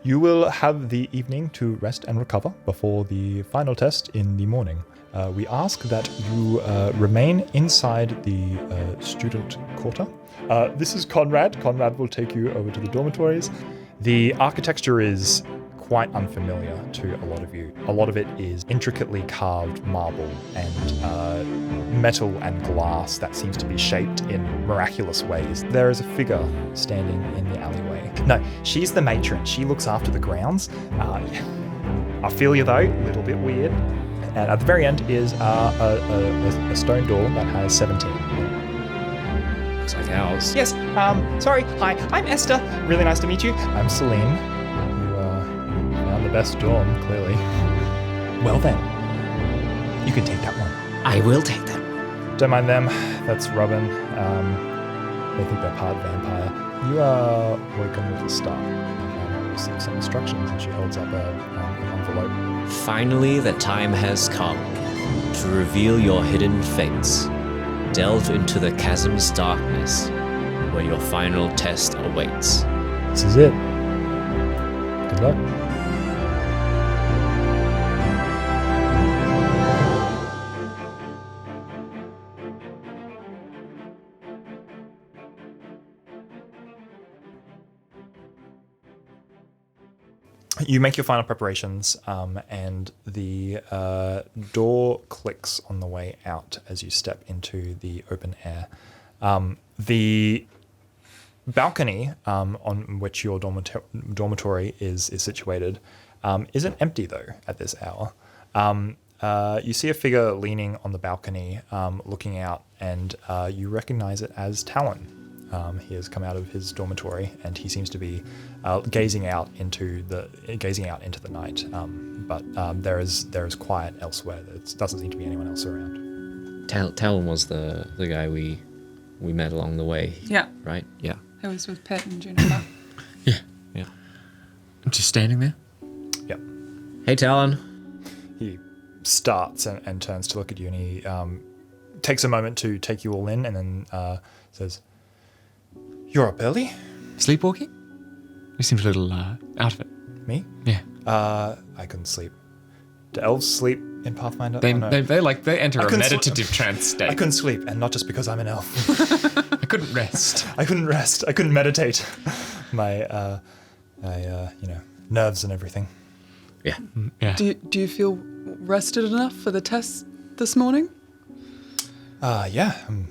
You will have the evening to rest and recover before the final test in the morning. We ask that you remain inside the student quarter. This is Conrad. Conrad will take you over to the dormitories. The architecture is quite unfamiliar to a lot of you. A lot of it is intricately carved marble and metal and glass that seems to be shaped in miraculous ways. There is a figure standing in the alleyway. No, she's the matron. She looks after the grounds. I feel you though, a little bit weird. And at the very end is a stone door that has 17. Looks like ours. Yes, sorry. Hi, I'm Esther. Really nice to meet you. I'm Celine. You found the best dorm, clearly. Well then, you can take that one. I will take that. Don't mind them. That's Robin. They think they're part vampire. You are welcome with the star. Receive some instructions, and she holds up an envelope. Finally, the time has come to reveal your hidden fates. Delve into the chasm's darkness, where your final test awaits. This is it. Good luck. You make your final preparations, and the door clicks on the way out as you step into the open air. The balcony on which your dormitory is situated isn't empty, though, at this hour. You see a figure leaning on the balcony, looking out, and you recognize it as Talon. He has come out of his dormitory, and he seems to be gazing out into the night. But there is quiet elsewhere. There doesn't seem to be anyone else around. Talon was the guy we met along the way. Yeah. Right? Yeah. I was with Pet and Juniper. Yeah. I'm just standing there. Yep. Hey, Talon. He starts and turns to look at you, and he takes a moment to take you all in, and then says, "You're up early? Sleepwalking? You seemed a little out of it. Me? Yeah. I couldn't sleep. Do elves sleep in Pathfinder? They Oh, no. they enter I a couldn't meditative trance state. I couldn't sleep, and not just because I'm an elf. I couldn't rest. I couldn't rest. I couldn't meditate. My nerves and everything. Yeah. Yeah. Do you feel rested enough for the test this morning? Yeah. I'm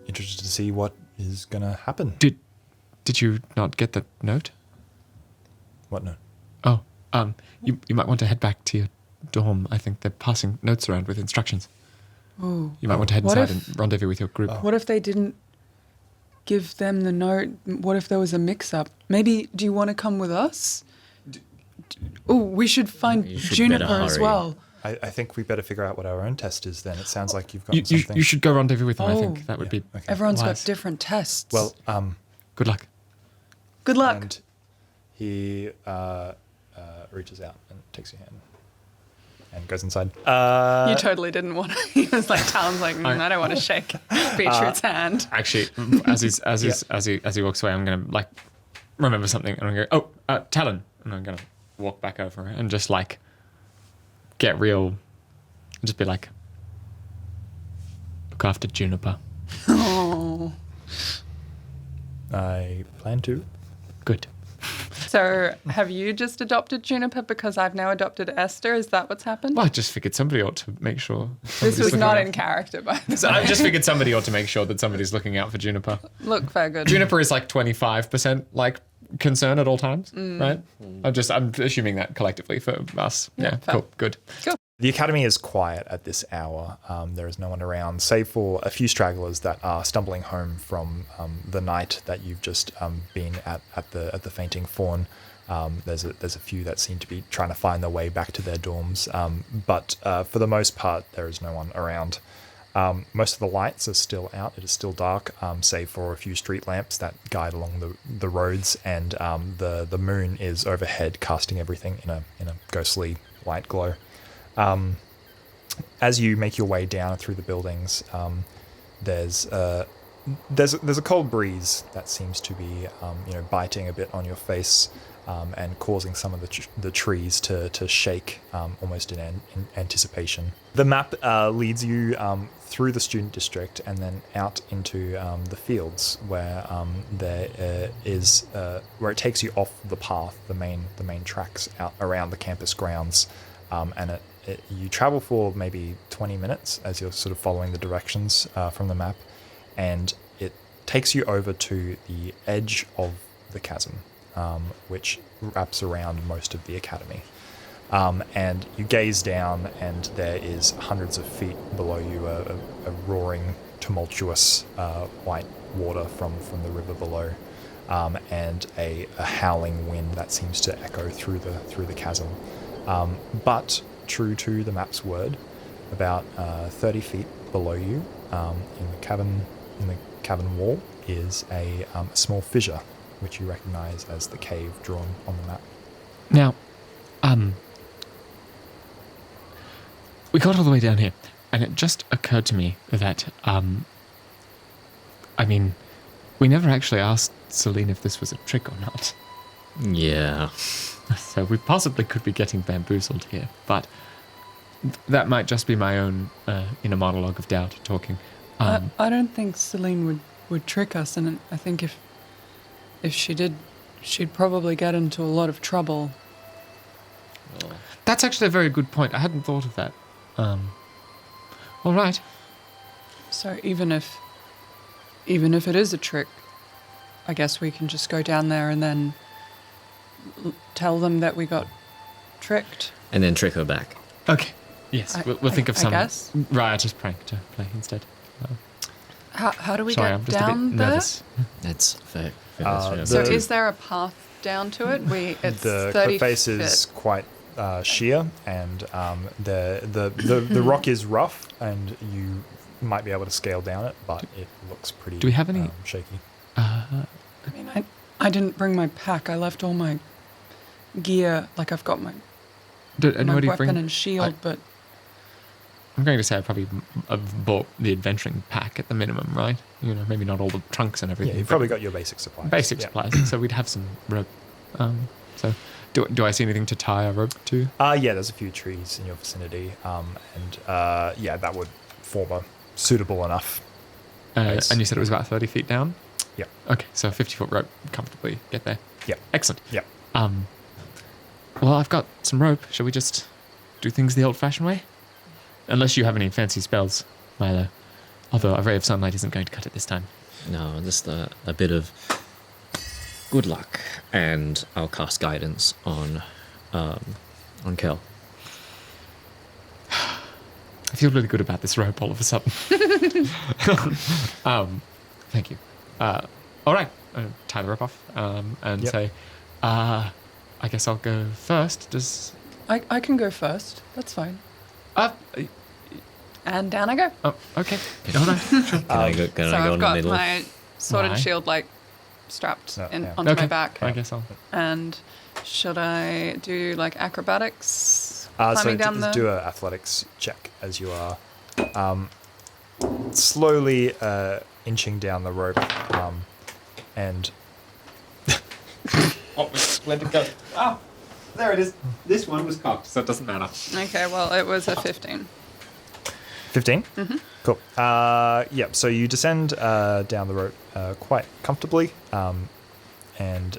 interested to see what is gonna happen. Did you not get the note? What note? Oh, you might want to head back to your dorm. I think they're passing notes around with instructions. Oh. You might want to head What inside if- and rendezvous with your group. What if they didn't give them the note? What if there was a mix-up? Maybe, do you want to come with us? Oh, we should find You should Juniper better as hurry. well. I think we better figure out what our own test is then. It sounds like you've got You something. should go rendezvous with them. I Oh. think that would be Okay. Everyone's wise. got different tests. Well, Good luck. good luck. and he reaches out and takes your hand and goes inside. You totally didn't want to. He was like, Talon's like, I don't want to shake Beatrice's hand. Actually, as he walks away, I'm gonna like remember something, and I'm gonna go, Talon, and I'm gonna walk back over and just like get real, and just be like, look after Juniper. Oh. I plan to. Good. So have you just adopted Juniper because I've now adopted Esther? Is that what's happened? Well, I just figured somebody ought to make sure. This somebody's was looking not out. in character, by the So way. I just figured somebody ought to make sure that somebody's looking out for Juniper. Look, fair good. Juniper is like 25% like concern at all times, right? I'm assuming that collectively for us. Yeah, fair. cool, good. Cool. The academy is quiet at this hour. There is no one around, save for a few stragglers that are stumbling home from the night that you've just been at the Fainting Fawn. There's a few that seem to be trying to find their way back to their dorms, but for the most part, there is no one around. Most of the lights are still out. It is still dark, save for a few street lamps that guide along the roads, and the moon is overhead, casting everything in a ghostly light glow. As you make your way down through the buildings, there's a cold breeze that seems to be biting a bit on your face. and causing some of the trees to shake almost in anticipation. The map leads you through the student district and then out into the fields where where it takes you off the path, the main tracks out around the campus grounds, and you travel for maybe 20 minutes as you're sort of following the directions from the map, and it takes you over to the edge of the chasm, which wraps around most of the academy. And you gaze down, and there is hundreds of feet below you a roaring, tumultuous white water from the river below, and a howling wind that seems to echo through the chasm. But true to the map's word, about 30 feet below you, in the cavern wall, is a small fissure, which you recognize as the cave drawn on the map. Now, we got all the way down here, and it just occurred to me that, we never actually asked Celine if this was a trick or not. Yeah. So we possibly could be getting bamboozled here, but that might just be my own inner monologue of doubt talking. I don't think Celine would trick us, and I think if she did, she'd probably get into a lot of trouble. That's actually a very good point. I hadn't thought of that. All right. So even if it is a trick, I guess we can just go down there and then tell them that we got tricked. And then trick her back. Okay. Yes, we'll think of some guess. riotous prank to play instead. How do we Sorry, get I'm just a down bit there? nervous. That's fair. So is there a path down to it? It's The 30 cliff face is quite sheer, and the rock is rough, and you might be able to scale down it, but it looks pretty. Do we have any shaky? I mean, I didn't bring my pack. I left all my gear. Like I've got my weapon and shield, but I'm going to say I probably bought the adventuring pack at the minimum, right? Maybe not all the trunks and everything. Yeah, you've probably got your basic supplies. Basic supplies, so we'd have some rope. So do I see anything to tie a rope to? Yeah, there's a few trees in your vicinity, and that would form a suitable enough base. And you said it was about 30 feet down? Yeah. Okay, so a 50-foot rope, comfortably get there. Yeah. Excellent. Yeah. Well, I've got some rope. Shall we just do things the old-fashioned way? Unless you have any fancy spells, Milo. Although a ray of sunlight isn't going to cut it this time. No, just a bit of good luck, and I'll cast guidance on Kel. I feel really good about this rope all of a sudden. Thank you. All right, tie the rope off and say, I guess I'll go first. I can go first. That's fine. And down I go. Oh, okay. Hold on. Sure. Can I go in I've the got middle? my sword and Right. shield strapped onto Okay. my back. I guess I'll. And should I do acrobatics? So Climbing down the... do an athletics check as you are slowly inching down the rope, and Let it go. Oh, there it is. This one was cocked, so it doesn't matter. Okay, well, it was a 15. 15? Mm-hmm. Cool. So you descend down the rope quite comfortably, and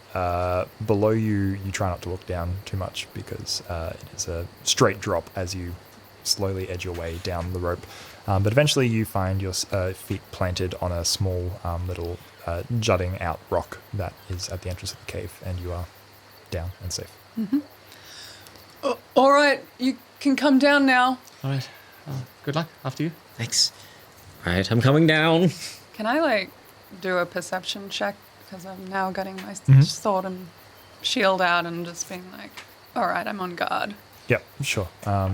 below you try not to look down too much because it is a straight drop as you slowly edge your way down the rope. But eventually you find your feet planted on a small little jutting out rock that is at the entrance of the cave, and you are down and safe. Mm-hmm. All right, you can come down now. All right. Good luck. After you. Thanks. All right, I'm coming down. Can I do a perception check? Because I'm now getting my sword and shield out and just being all right, I'm on guard. Yep, sure.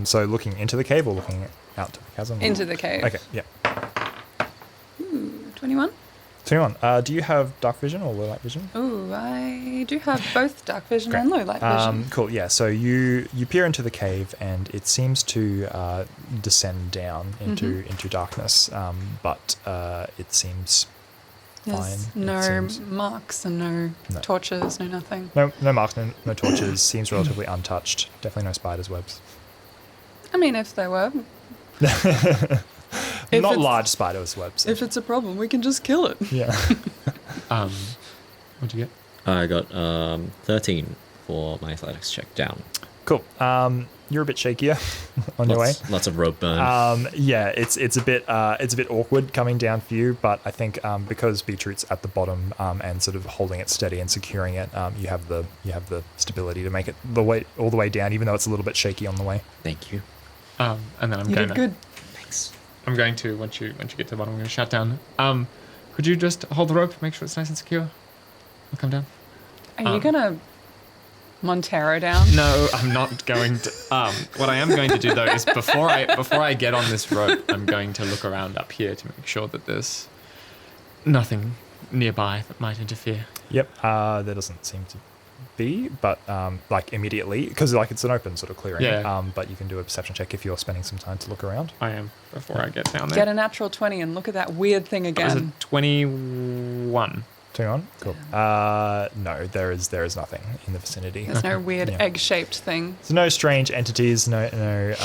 So looking into the cave or looking out to the chasm? Into the cave. Okay, yeah. Ooh, 21. 21. Do you have dark vision or low light vision? Ooh, I do have both dark vision Great. and low light vision. Cool, yeah. So you peer into the cave and it seems to descend down into darkness, but it seems There's fine. no It seems. marks and no torches, no nothing. No marks, no torches. Seems relatively untouched. Definitely no spiders' webs. I mean, if there were. Not it's- large spiders' webs. If it's a problem, we can just kill it. Yeah. What'd you get? I got 13 for my athletics check down. Cool. You're a bit shakier on your way. Lots of rope burn. Yeah, it's a bit awkward coming down for you, but I think because Beetroot's at the bottom and sort of holding it steady and securing it, you have the stability to make it all the way down, even though it's a little bit shaky on the way. Thank you. And then I'm You going did to. good. Thanks. I'm going to once you get to the bottom. I'm going to shout down. Could you just hold the rope? Make sure it's nice and secure. I'll come down. Are you gonna Montero down? No, I'm not going to. What I am going to do though is before I get on this rope, I'm going to look around up here to make sure that there's nothing nearby that might interfere. Yep. There doesn't seem to be, but like immediately, because like it's an open sort of clearing. Yeah. But you can do a perception check if you're spending some time to look around. I am before I get down there. Get a natural 20 and look at that weird thing That was a again. 21. Turn on. Cool. No, there is nothing in the vicinity. There's no weird Yeah. egg-shaped thing. So no strange entities. No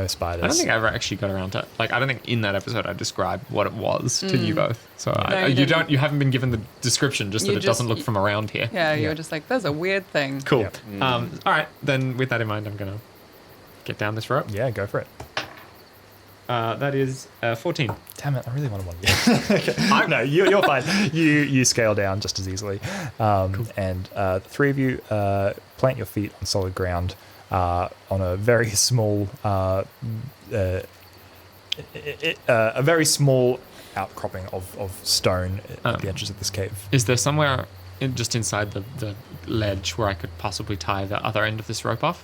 spiders. I don't think I ever actually got around to I don't think in that episode I described what it was to you both. So No, you didn't. you haven't been given the description, just that You it doesn't just- look from around here. Yeah, you Yeah. were just like, there's a weird thing. Cool. Yep. All right, then with that in mind, I'm gonna get down this rope. Yeah, go for it. That is 14. Damn it! I really wanted one. Okay. No, you're fine. You scale down just as easily, and the three of you plant your feet on solid ground on a very small, a very small outcropping of stone at the edges of this cave. Is there somewhere just inside the ledge where I could possibly tie the other end of this rope off?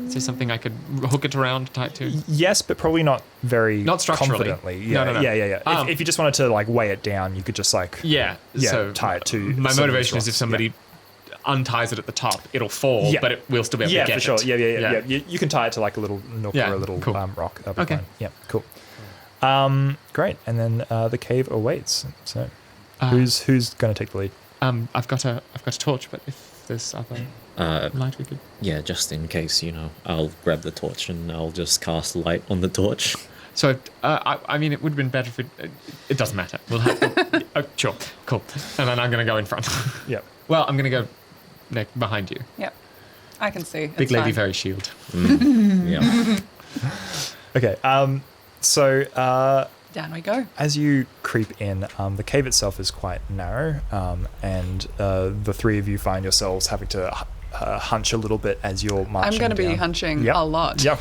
Is there something I could hook it around, tie it to? Yes, but probably not very Not structurally. confidently. Yeah, No. yeah. If you just wanted to like weigh it down, you could just like Yeah. So tie it to. My some of motivation these is if rocks. somebody unties it at the top, it'll fall, Yeah. but we'll still be able Yeah, to get for sure. it. Yeah. You can tie it to like a little nook Yeah, or a little cool. rock. That'll be Okay. fine. Yeah, cool. Great. And then the cave awaits. So who's going to take the lead? I've got a torch, but if there's other light we could. Yeah, just in case, I'll grab the torch and I'll just cast light on the torch. So, I mean, it would have been better if it doesn't matter. We'll have. Sure, cool. And then I'm going to go in front. Yeah. Well, I'm going to go behind you. Yep. I can see. Big It's lady, fine. very shield. Yeah. Okay. So Down we go. as you creep in, the cave itself is quite narrow, and the three of you find yourselves having to hunch a little bit as you're marching. I'm going to be down. hunching Yep. a lot. Yep.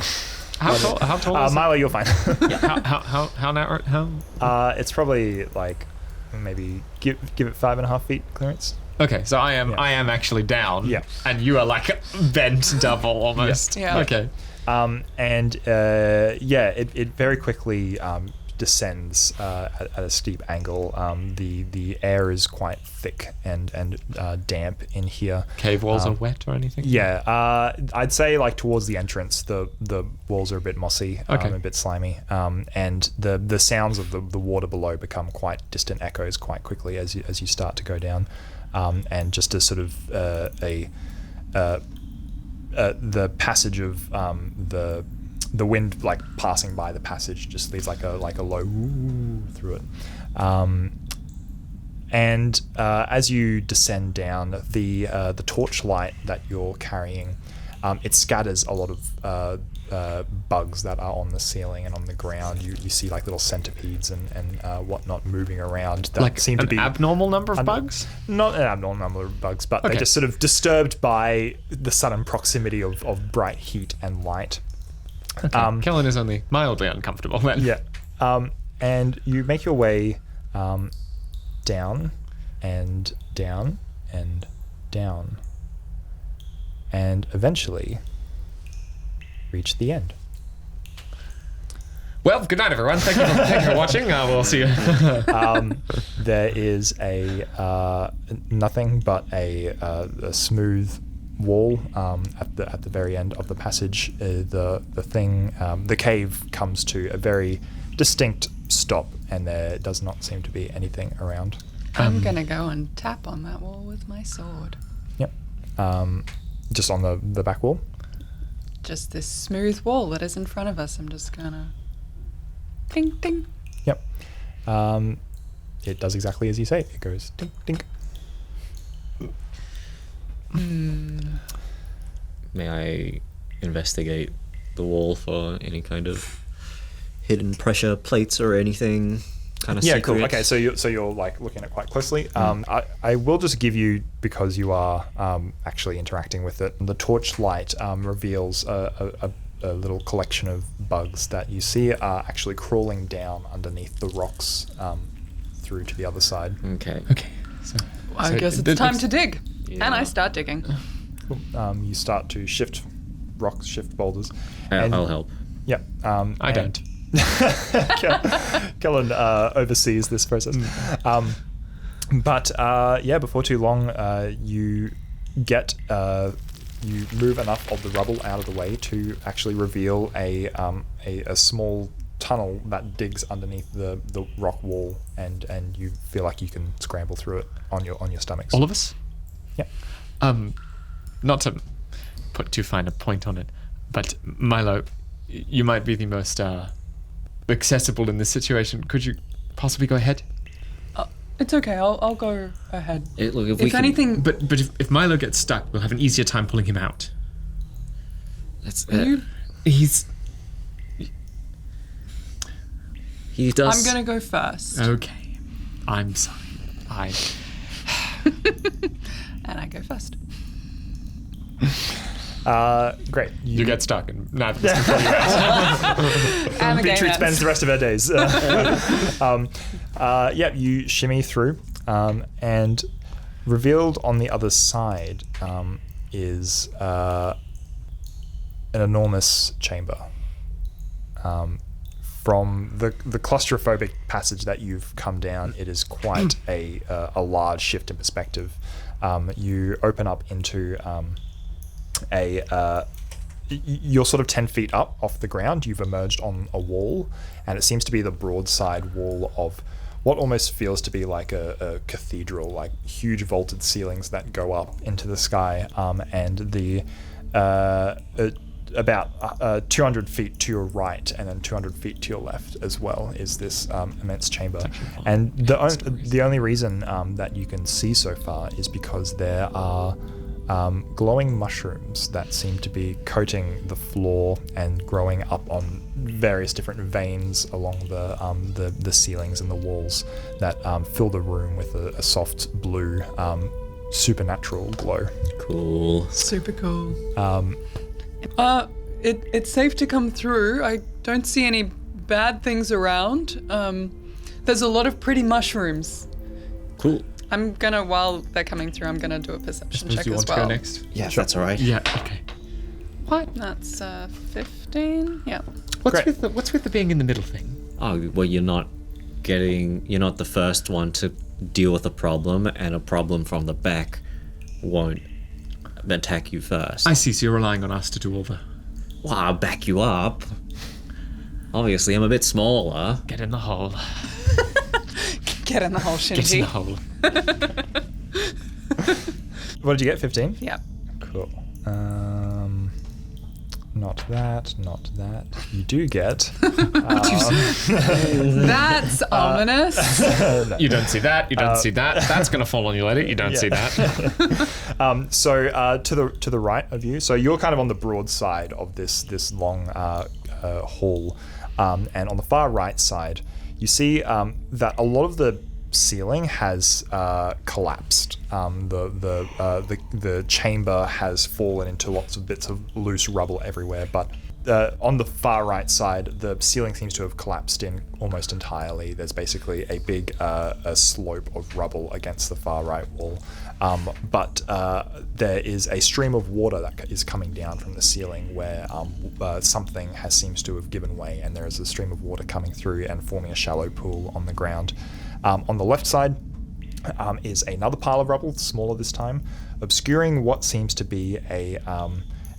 How tall is Milo, you're fine. how narrow? How? It's probably like maybe give it 5.5 feet clearance. Okay, so I am Yeah. actually down. Yeah. And you are like bent double almost. Yeah. Okay. It very quickly descends at a steep angle. The air is quite thick and damp in here. Cave walls are wet or anything? Yeah, I'd say like towards the entrance, the walls are a bit mossy, Okay. a bit slimy, and the sounds of the water below become quite distant echoes quite quickly as you start to go down, and just a sort of the passage of the wind like passing by the passage just leaves like a low woo through it. And as you descend down, the torchlight that you're carrying, it scatters a lot of bugs that are on the ceiling and on the ground. You see like little centipedes and whatnot moving around that Like seem to be abnormal number of bugs? Not an abnormal number of bugs, but Okay. they're just sort of disturbed by the sudden proximity of bright heat and light. Kellen is only mildly uncomfortable then. Yeah. And you make your way down and down and down, and eventually reach the end. Well, good night, everyone. Thank you for watching. We'll see you. There is nothing but a smooth wall at the very end of the passage. The cave comes to a very distinct stop, and there does not seem to be anything around. I'm gonna go and tap on that wall with my sword. Yep. Just on the back wall. Just this smooth wall that is in front of us. I'm just gonna ding ding. Yep. It does exactly as you say. It goes dink dink. May I investigate the wall for any kind of hidden pressure plates or anything kind of secret? Cool. Okay, so you're like looking at it quite closely. I will just give you, because you are actually interacting with it, the torchlight reveals a little collection of bugs that you see are actually crawling down underneath the rocks through to the other side. Okay. So I guess it's time to dig. Yeah. And I start digging. You start to shift rocks, shift boulders. And I'll help. Yep. I don't. Kellen oversees this process. But before too long, you get you move enough of the rubble out of the way to actually reveal a small tunnel that digs underneath the rock wall, and you feel like you can scramble through it on your stomachs. All of us? Yeah. Not to put too fine a point on it, but Milo, you might be the most accessible in this situation. Could you possibly go ahead? It's okay. I'll go ahead. Look, if anything, But if Milo gets stuck, we'll have an easier time pulling him out. He does. I'm gonna go first. Okay. I'm sorry. And I go first. Great. You get stuck, and neither of us can pull you out. And the game Beatrice ends. spends the rest of her days. You shimmy through, and revealed on the other side is an enormous chamber. From the claustrophobic passage that you've come down, it is quite a large shift in perspective. You open up into you're sort of 10 feet up off the ground. You've emerged on a wall, and it seems to be the broadside wall of what almost feels to be like a cathedral, like huge vaulted ceilings that go up into the sky, and the about 200 feet to your right and then 200 feet to your left as well is this immense chamber. And the only reason that you can see so far is because there are glowing mushrooms that seem to be coating the floor and growing up on various different veins along the ceilings and the walls that fill the room with a soft blue supernatural glow. Cool. Super cool. It's safe to come through. I don't see any bad things around. There's a lot of pretty mushrooms. Cool. I'm gonna, while they're coming through, I'm gonna do a perception check you as want well. to go next? Yeah, that's all right. Yeah. Okay. What? That's 15. Yeah. What's with the being in the middle thing? Oh, well, you're not the first one to deal with a problem, and a problem from the back won't attack you first. I see. So you're relying on us to do all the. Well, I'll back you up. Obviously, I'm a bit smaller. Get in the hole. Get in the hole, Get in Shinji. the hole. What did you get? 15? Yeah. Cool. Not that. You do get. That's ominous. You don't see that. You don't see that. That's gonna fall on you later. You don't see that. So to the right of you, so you're kind of on the broad side of this long hall, and on the far right side, you see that a lot of the ceiling has collapsed. The chamber has fallen into lots of bits of loose rubble everywhere, but on the far right side, the ceiling seems to have collapsed in almost entirely. There's basically a big a slope of rubble against the far right wall, but there is a stream of water that is coming down from the ceiling where something seems to have given way, and there is a stream of water coming through and forming a shallow pool on the ground. On the left side is another pile of rubble, smaller this time, obscuring what seems to be a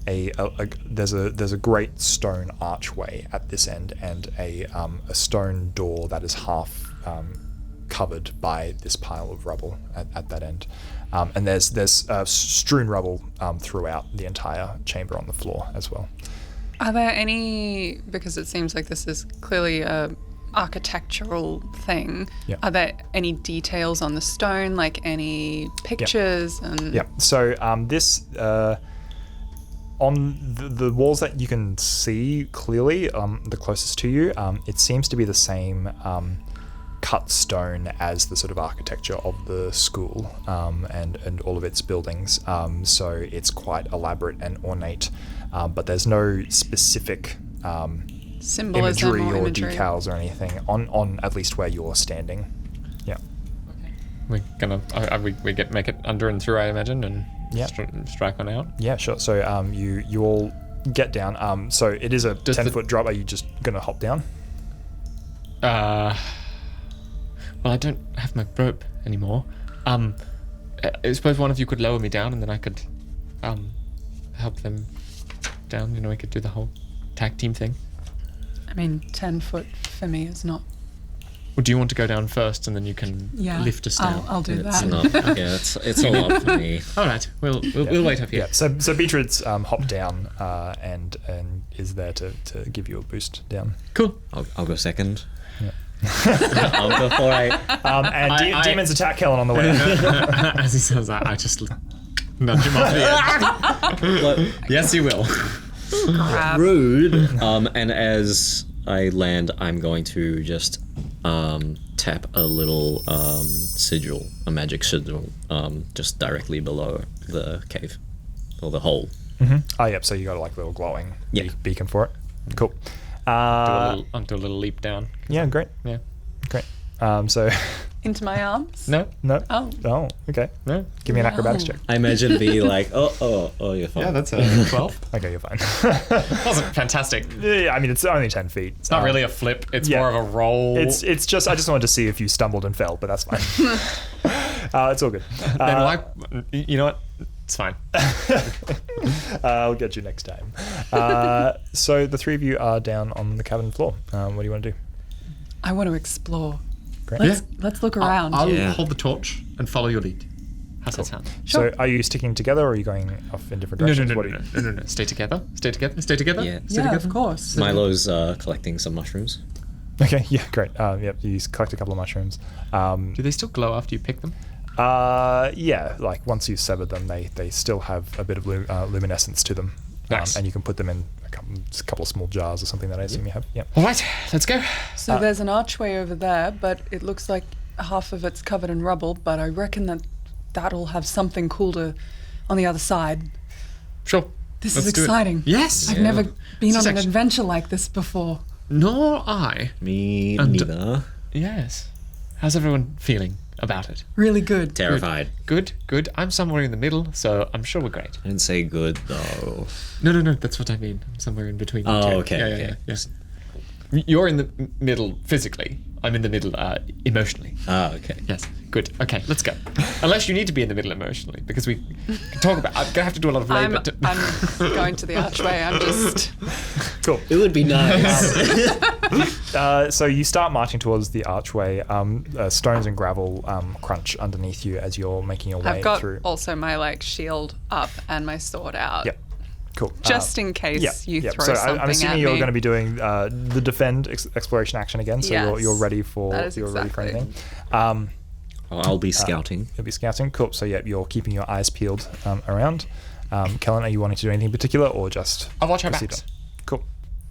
there's a great stone archway at this end and a stone door that is half covered by this pile of rubble at that end. And there's strewn rubble throughout the entire chamber on the floor as well. Are there any, because it seems like this is clearly a architectural thing, are there any details on the stone, like any pictures? So this on the walls that you can see clearly, the closest to you, it seems to be the same cut stone as the sort of architecture of the school and all of its buildings. So it's quite elaborate and ornate, but there's no specific Symbolism imagery or or decals or anything on at least where you're standing. Yeah. We're gonna make it under and through, I imagine, and strike on out. Yeah, sure. So you all get down. So it is a 10-foot drop. Are you just gonna hop down? Well, I don't have my rope anymore. I suppose one of you could lower me down, and then I could help them down. We could do the whole tag team thing. I mean, 10 foot for me is not... Or do you want to go down first, and then you can lift us down? I'll do It's that. not, it's all up for me. All right, we'll wait up here. Yeah. So Beatrice hopped down and is there to give you a boost down. Cool. I'll go second. Yeah. I'll go for it. And demons attack Helen on the way. As he says that, I just nudge him off the edge. Yes, you will. Crap. Rude. And as I land, I'm going to just tap a little sigil, a magic sigil, just directly below the cave or the hole. Mm-hmm. Oh, yep. So you got a little glowing beacon for it. Cool. Do a little leap down. Yeah, great. Yeah. Great. So Into my arms? no. Oh. Okay. No. Give me an acrobatics check. I imagine be like, oh, you're fine. Yeah, that's a 12. Okay, you're fine. Wasn't fantastic. Yeah, I mean, it's only 10 feet. It's not really a flip. It's more of a roll. It's just I just wanted to see if you stumbled and fell, but that's fine. It's all good. Then why? You know what? It's fine. I'll get you next time. So the three of you are down on the cabin floor. What do you want to do? I want to explore. Great. Let's look around. I'll hold the torch and follow your lead. How's that sound? Sure. So are you sticking together or are you going off in different directions? No. Stay together. Stay together. Stay together. Yeah. Stay Yeah, together. of course. Milo's collecting some mushrooms. Okay, yeah, great. Yep, you collect a couple of mushrooms. Do they still glow after you pick them? Yeah, like once you've severed them, they still have a bit of luminescence to them. Nice. And you can put them in a couple of small jars or something that I assume you have. Yeah. All right, let's go. So there's an archway over there, but it looks like half of it's covered in rubble, but I reckon that'll have something cool on the other side. Sure. This Let's is do it. exciting. Yes. I've never been on an actually- adventure like this before. Nor I. Me And- neither. Yes. How's everyone feeling about it? Really good. Terrified. Good. I'm somewhere in the middle, so I'm sure we're great. I didn't say good though. No. That's what I mean. I'm somewhere in between. you Oh, two. okay. Yeah. You're in the middle physically. I'm in the middle emotionally. Ah, okay. Yes. Good. Okay, let's go. Unless you need to be in the middle emotionally, because we can talk about. I'm gonna have to do a lot of I'm labor. going to the archway. I'm just... Cool. It would be nice. So you start marching towards the archway. Stones and gravel crunch underneath you as you're making your way I've got through. also my shield up and my sword out. Yep. Cool. Just in case you throw so something I'm assuming at you're me. going to be doing the defend exploration action again. So Yes. you're ready for That is ready for exactly. anything. I'll be scouting. You'll be scouting. Cool. So yeah, you're keeping your eyes peeled around. Kellen, are you wanting to do anything in particular or just? I'll watch our proceed backs. on? Cool.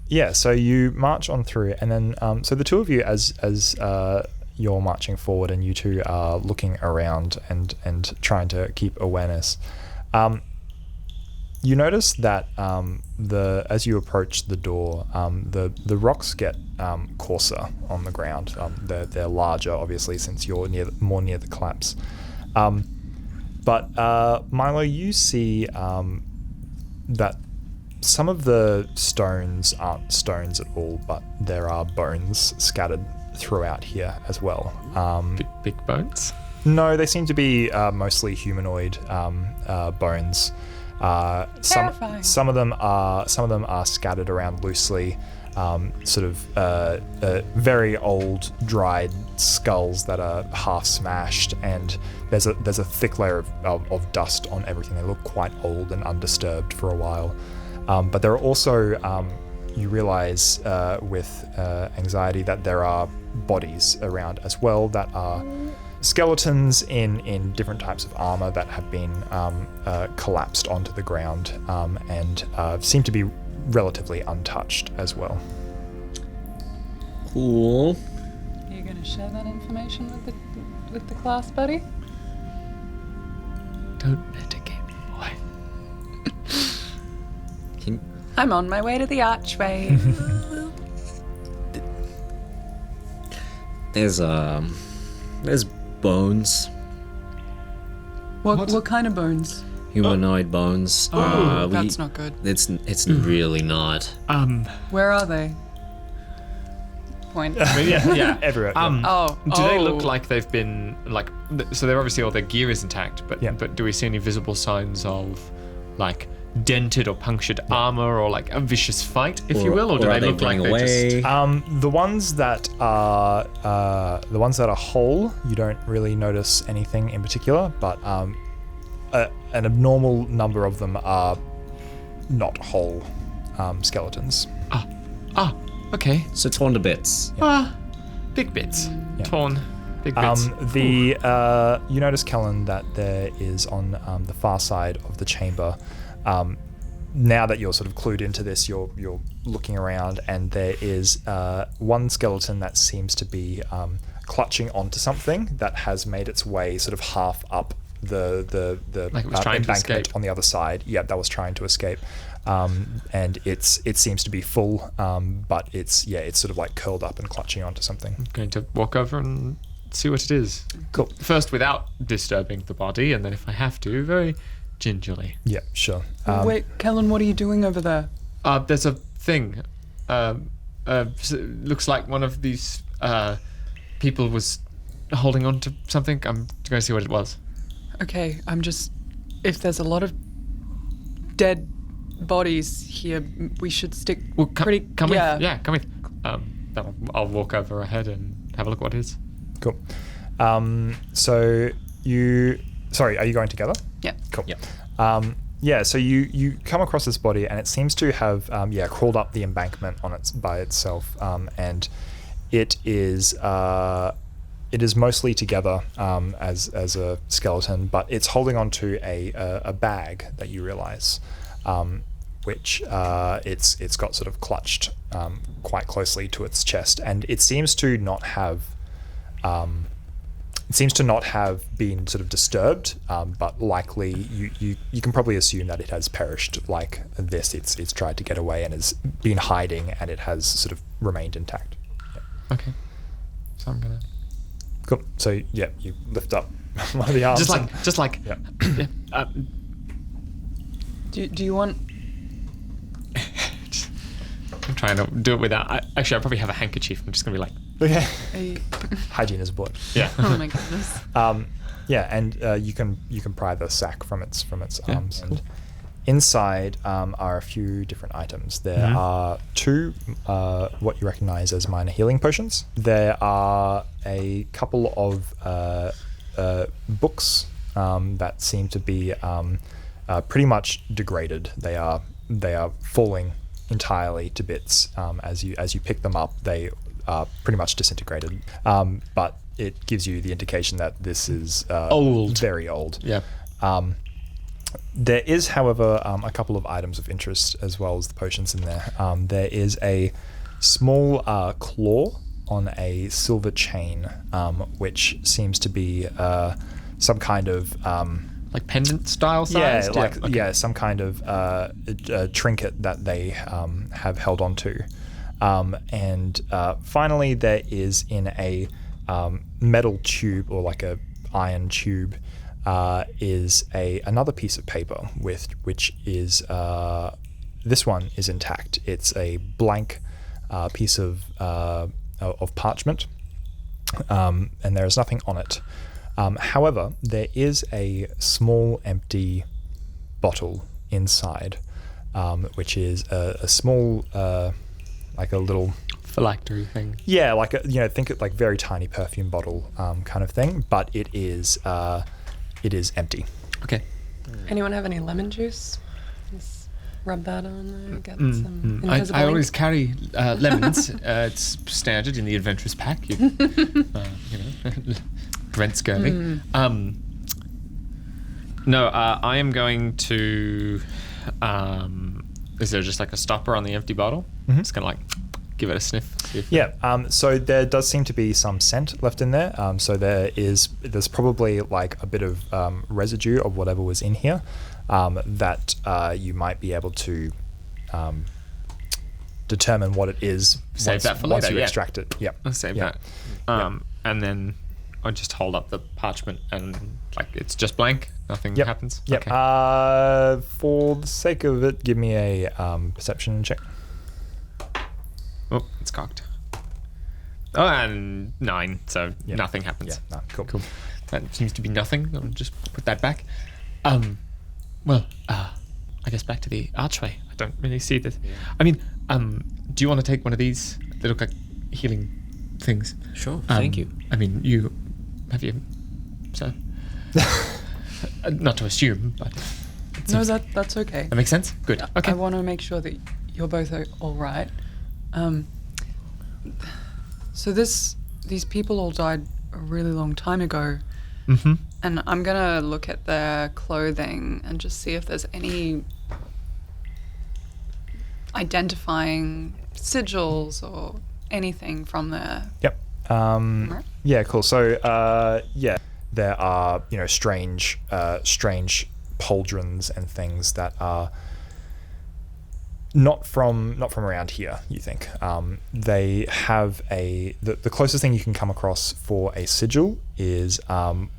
Yeah. So you march on through, and then so the two of you, as you're marching forward, and you two are looking around and trying to keep awareness. You notice that as you approach the door, the rocks get coarser on the ground. They're larger, obviously, since you're more near the collapse. But Milo, you see that some of the stones aren't stones at all, but there are bones scattered throughout here as well. Big bones. No, they seem to be mostly humanoid bones. Terrifying. Some of them are scattered around loosely, very old, dried skulls that are half smashed, and there's a thick layer of dust on everything. They look quite old and undisturbed for a while. But there are also, you realize with anxiety that there are bodies around as well that are skeletons in different types of armor that have been collapsed onto the ground and seem to be relatively untouched as well. Cool. Are you going to share that information with the class, buddy? Don't metagame me, boy. I'm on my way to the archway. There's bones, What kind of bones? humanoid bones. That's not good. It's really not. Where are they? Point. Yeah. Everywhere. Do they look like they've been so they're obviously all their gear is intact, but do we see any visible signs of like dented or punctured armor or like a vicious fight, if you will, or do they look like they're just the ones that are whole, you don't really notice anything in particular, but an abnormal number of them are not whole skeletons. okay. So torn to bits. Big bits. Torn big bits. You notice, Kellen, that there is on the far side of the chamber. Now that you're sort of clued into this, you're looking around, and there is one skeleton that seems to be clutching onto something that has made its way sort of half up the Like it was trying to embankment escape. on the other side. Yeah, that was trying to escape. And it seems to be full, but it's sort of like curled up and clutching onto something. I'm going to walk over and see what it is. Cool. First, without disturbing the body, and then if I have to, very gingerly. Yeah, sure. Wait, Kellen, what are you doing over there? There's a thing. Looks like one of these people was holding on to something. I'm going to see what it was. Okay, if there's a lot of dead bodies here, we should stick Well, come with. yeah. Yeah, come with. Then I'll walk over ahead and have a look what it is. Cool. Sorry, are you going together? Yeah. Cool. Yeah. So you come across this body, and it seems to have crawled up the embankment by itself, and it is mostly together as a skeleton, but it's holding onto a bag that you realize, which it's got sort of clutched quite closely to its chest, and it seems to not have been sort of disturbed, but likely you can probably assume that it has perished like this. It's tried to get away and has been hiding, and it has sort of remained intact. Yeah. Okay. So I'm gonna. Cool. So you lift up one of the arms. Just like. Yeah. Yeah. Do you want? I'm trying to do it without. Actually, I probably have a handkerchief. I'm just gonna be like. Okay. A, Hygiene is important. Yeah. oh my goodness. And you can pry the sack from its Yeah, arms. cool. And inside are a few different items. There are two what you recognize as minor healing potions. There are a couple of books that seem to be pretty much degraded. They are falling entirely to bits as you pick them up. They are pretty much disintegrated. But it gives you the indication that this is Old. very old. Yeah. There is, however, a couple of items of interest as well as the potions in there. There is a small claw on a silver chain, which seems to be some kind of Like pendant style size. some kind of a trinket that they have held onto. And finally, there is in a metal tube, or like a iron tube, is another piece of paper which is this one is intact. It's a blank piece of parchment, and there is nothing on it. However, there is a small empty bottle inside, which is a small, like a little Phylactery thing. Yeah, like think it like very tiny perfume bottle kind of thing, but it is empty. Okay. Anyone have any lemon juice? Just rub that on there, get some invisible I ink. always carry lemons. It's standard in the adventurous pack. Prevent scurvy. No, I am going to. Is there just like a stopper on the empty bottle? It's gonna like give it a sniff. See if So there does seem to be some scent left in there. So there's probably like a bit of residue of whatever was in here that you might be able to determine what it is. Save that for once later, you yeah. extract it. Yep. I'll save that. And then I just hold up the parchment and like it's just blank. Nothing happens. Yep. Okay. For the sake of it, give me a perception check. Oh, it's cocked. Oh, and 9, so nothing happens. Yeah. No, cool. That seems to be nothing. I'll just put that back. Well, I guess back to the archway. I don't really see this. Yeah. I mean, do you want to take one of these? They look like healing things. Sure, thank you. I mean, have you, so? Not to assume, but it No, seems- that's okay. that makes sense. Good. Okay. I want to make sure that you're both all right. So these people all died a really long time ago, and I'm gonna look at their clothing and just see if there's any identifying sigils or anything from there. Yep. Right. Yeah, cool. So, there are strange pauldrons and things that are not from around here. You think they have the closest thing you can come across for a sigil is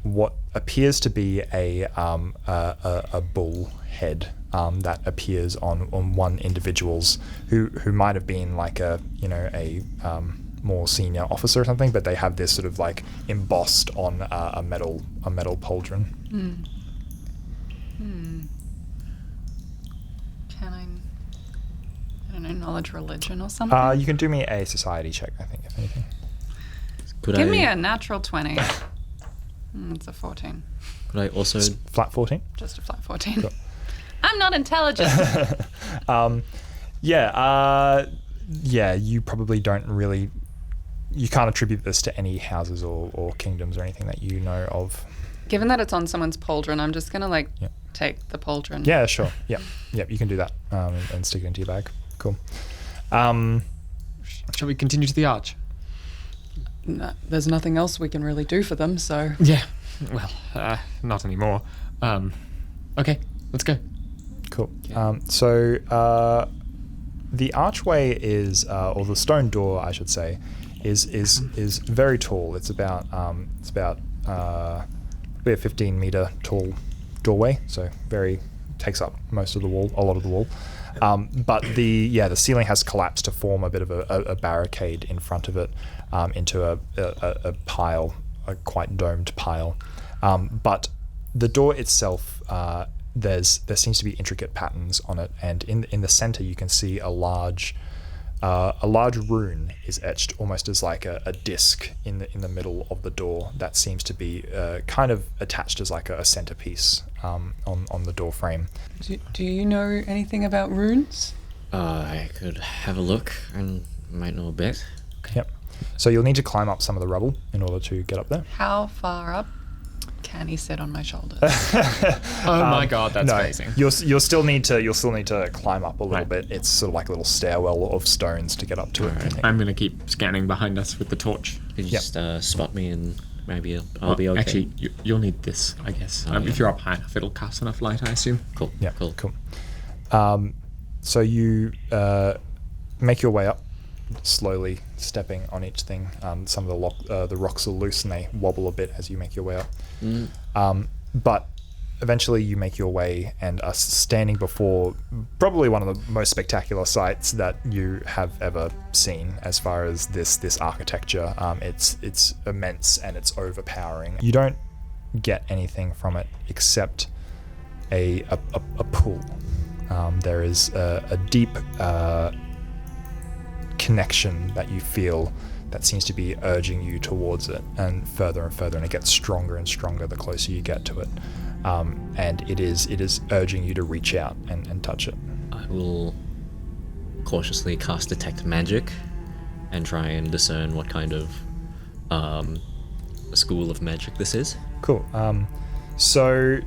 what appears to be a bull head that appears on one individual's who might have been like a more senior officer or something, but they have this sort of like embossed on a metal pauldron. Can I don't know, knowledge religion or something? You can do me a society check, I think, if anything. Give me a natural 20. It's a 14. Could I also? Flat 14. Just a flat 14. Cool. I'm not intelligent. You probably don't really. You can't attribute this to any houses or kingdoms or anything that you know of. Given that it's on someone's pauldron, I'm just gonna take the pauldron. Yeah, sure. Yep, you can do that and stick it into your bag. Cool. Shall we continue to the arch? No, there's nothing else we can really do for them, so. Yeah. Well, not anymore. Okay, let's go. Cool. So the archway is, or the stone door, I should say, is very tall. It's about a 15-meter tall doorway. So takes up most of the wall, a lot of the wall. But the ceiling has collapsed to form a bit of a barricade in front of it into a pile, a quite domed pile. But the door itself, there seems to be intricate patterns on it, and in the center you can see a large rune is etched almost as like a disc in the middle of the door that seems to be kind of attached as like a centerpiece on the door frame. Do you know anything about runes? I could have a look and might know a bit. Yep. So you'll need to climb up some of the rubble in order to get up there. How far up can he sit on my shoulders? Oh my god, that's amazing. You'll still need to climb up a little bit. It's sort of like a little stairwell of stones to get up to it. I think. I'm gonna keep scanning behind us with the torch. Could you just spot me and maybe I'll be okay. Actually, you'll need this, I guess. If you're up high enough, it'll cast enough light, I assume. Cool. Yeah, Cool. So you make your way up, slowly stepping on each thing. Some of the rocks are loose and they wobble a bit as you make your way up. But eventually you make your way and are standing before probably one of the most spectacular sights that you have ever seen as far as this architecture. It's immense and it's overpowering. You don't get anything from it except a pool. There is a deep connection that you feel that seems to be urging you towards it, and further, and it gets stronger and stronger the closer you get to it. And it is urging you to reach out and touch it. I will cautiously cast Detect Magic and try and discern what kind of school of magic this is. Cool. So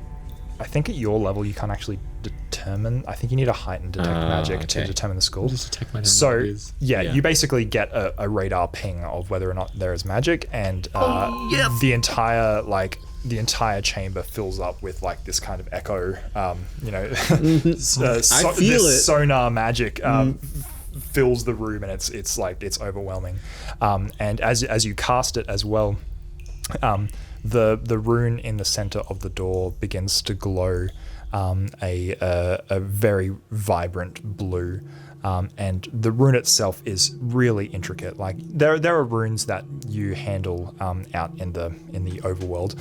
I think at your level you can't actually determine. I think you need a heightened detect magic to okay. determine the school. Just detect magic So is. yeah, Yeah. you basically get a radar ping of whether or not there is magic, and the entire chamber fills up with like this kind of echo. I feel it. Sonar magic fills the room, and it's overwhelming. And as you cast it as well, the rune in the center of the door begins to glow a very vibrant blue. And the rune itself is really intricate. Like there are runes that you handle out in the overworld,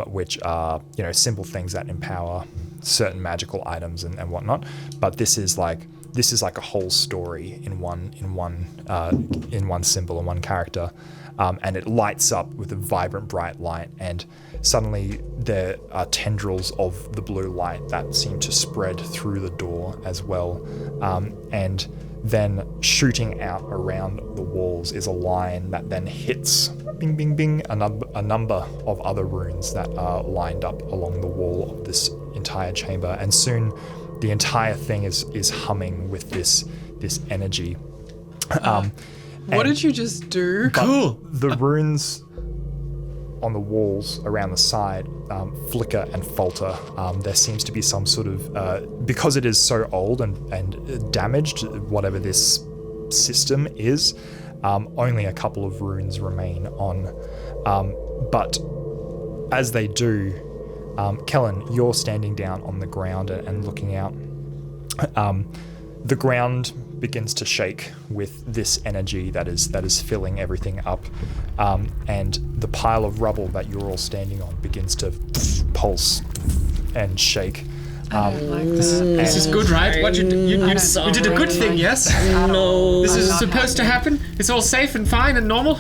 which are simple things that empower certain magical items and whatnot. But this is like a whole story in one symbol and one character, and it lights up with a vibrant bright light, and suddenly there are tendrils of the blue light that seem to spread through the door as well, and then shooting out around the walls is a line that then hits bing bing bing a number of other runes that are lined up along the wall of this entire chamber, and soon the entire thing is humming with this energy. What did you just do? Cool. The runes on the walls around the side flicker and falter. There seems to be some sort of because it is so old and damaged, whatever this system is, only a couple of runes remain on. But as they do, Kellen, you're standing down on the ground and looking out. The ground begins to shake with this energy that is filling everything up, and the pile of rubble that you're all standing on begins to pulse and shake. I don't like that. This is good, right? What you did a good thing, yes? No. This is not supposed to happen? It's all safe and fine and normal?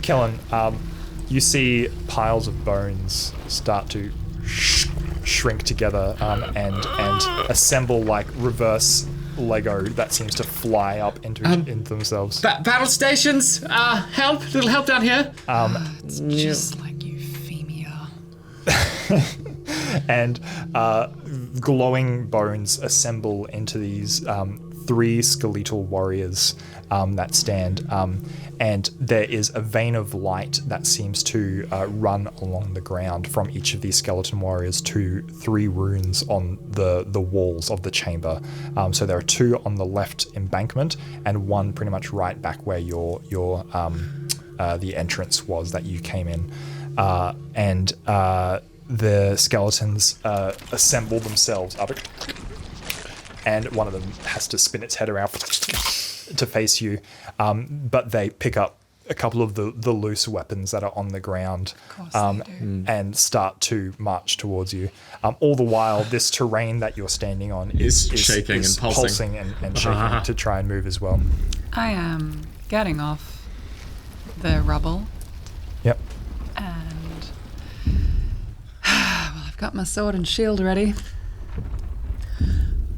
Kellen, you see piles of bones start to shrink together and assemble like reverse Lego that seems to fly up into themselves. Battle stations, little help down here. It's just like euphemia. And glowing bones assemble into these three skeletal warriors that stand, and there is a vein of light that seems to run along the ground from each of these skeleton warriors to three runes on the walls of the chamber. So there are two on the left embankment and one pretty much right back where your the entrance was that you came in, and the skeletons assemble themselves up, and one of them has to spin its head around to face you, but they pick up a couple of the loose weapons that are on the ground, and start to march towards you. All the while, this terrain that you're standing on is shaking and pulsing. and shaking to try and move as well. I am getting off the rubble, Yep. and well, I've got my sword and shield ready.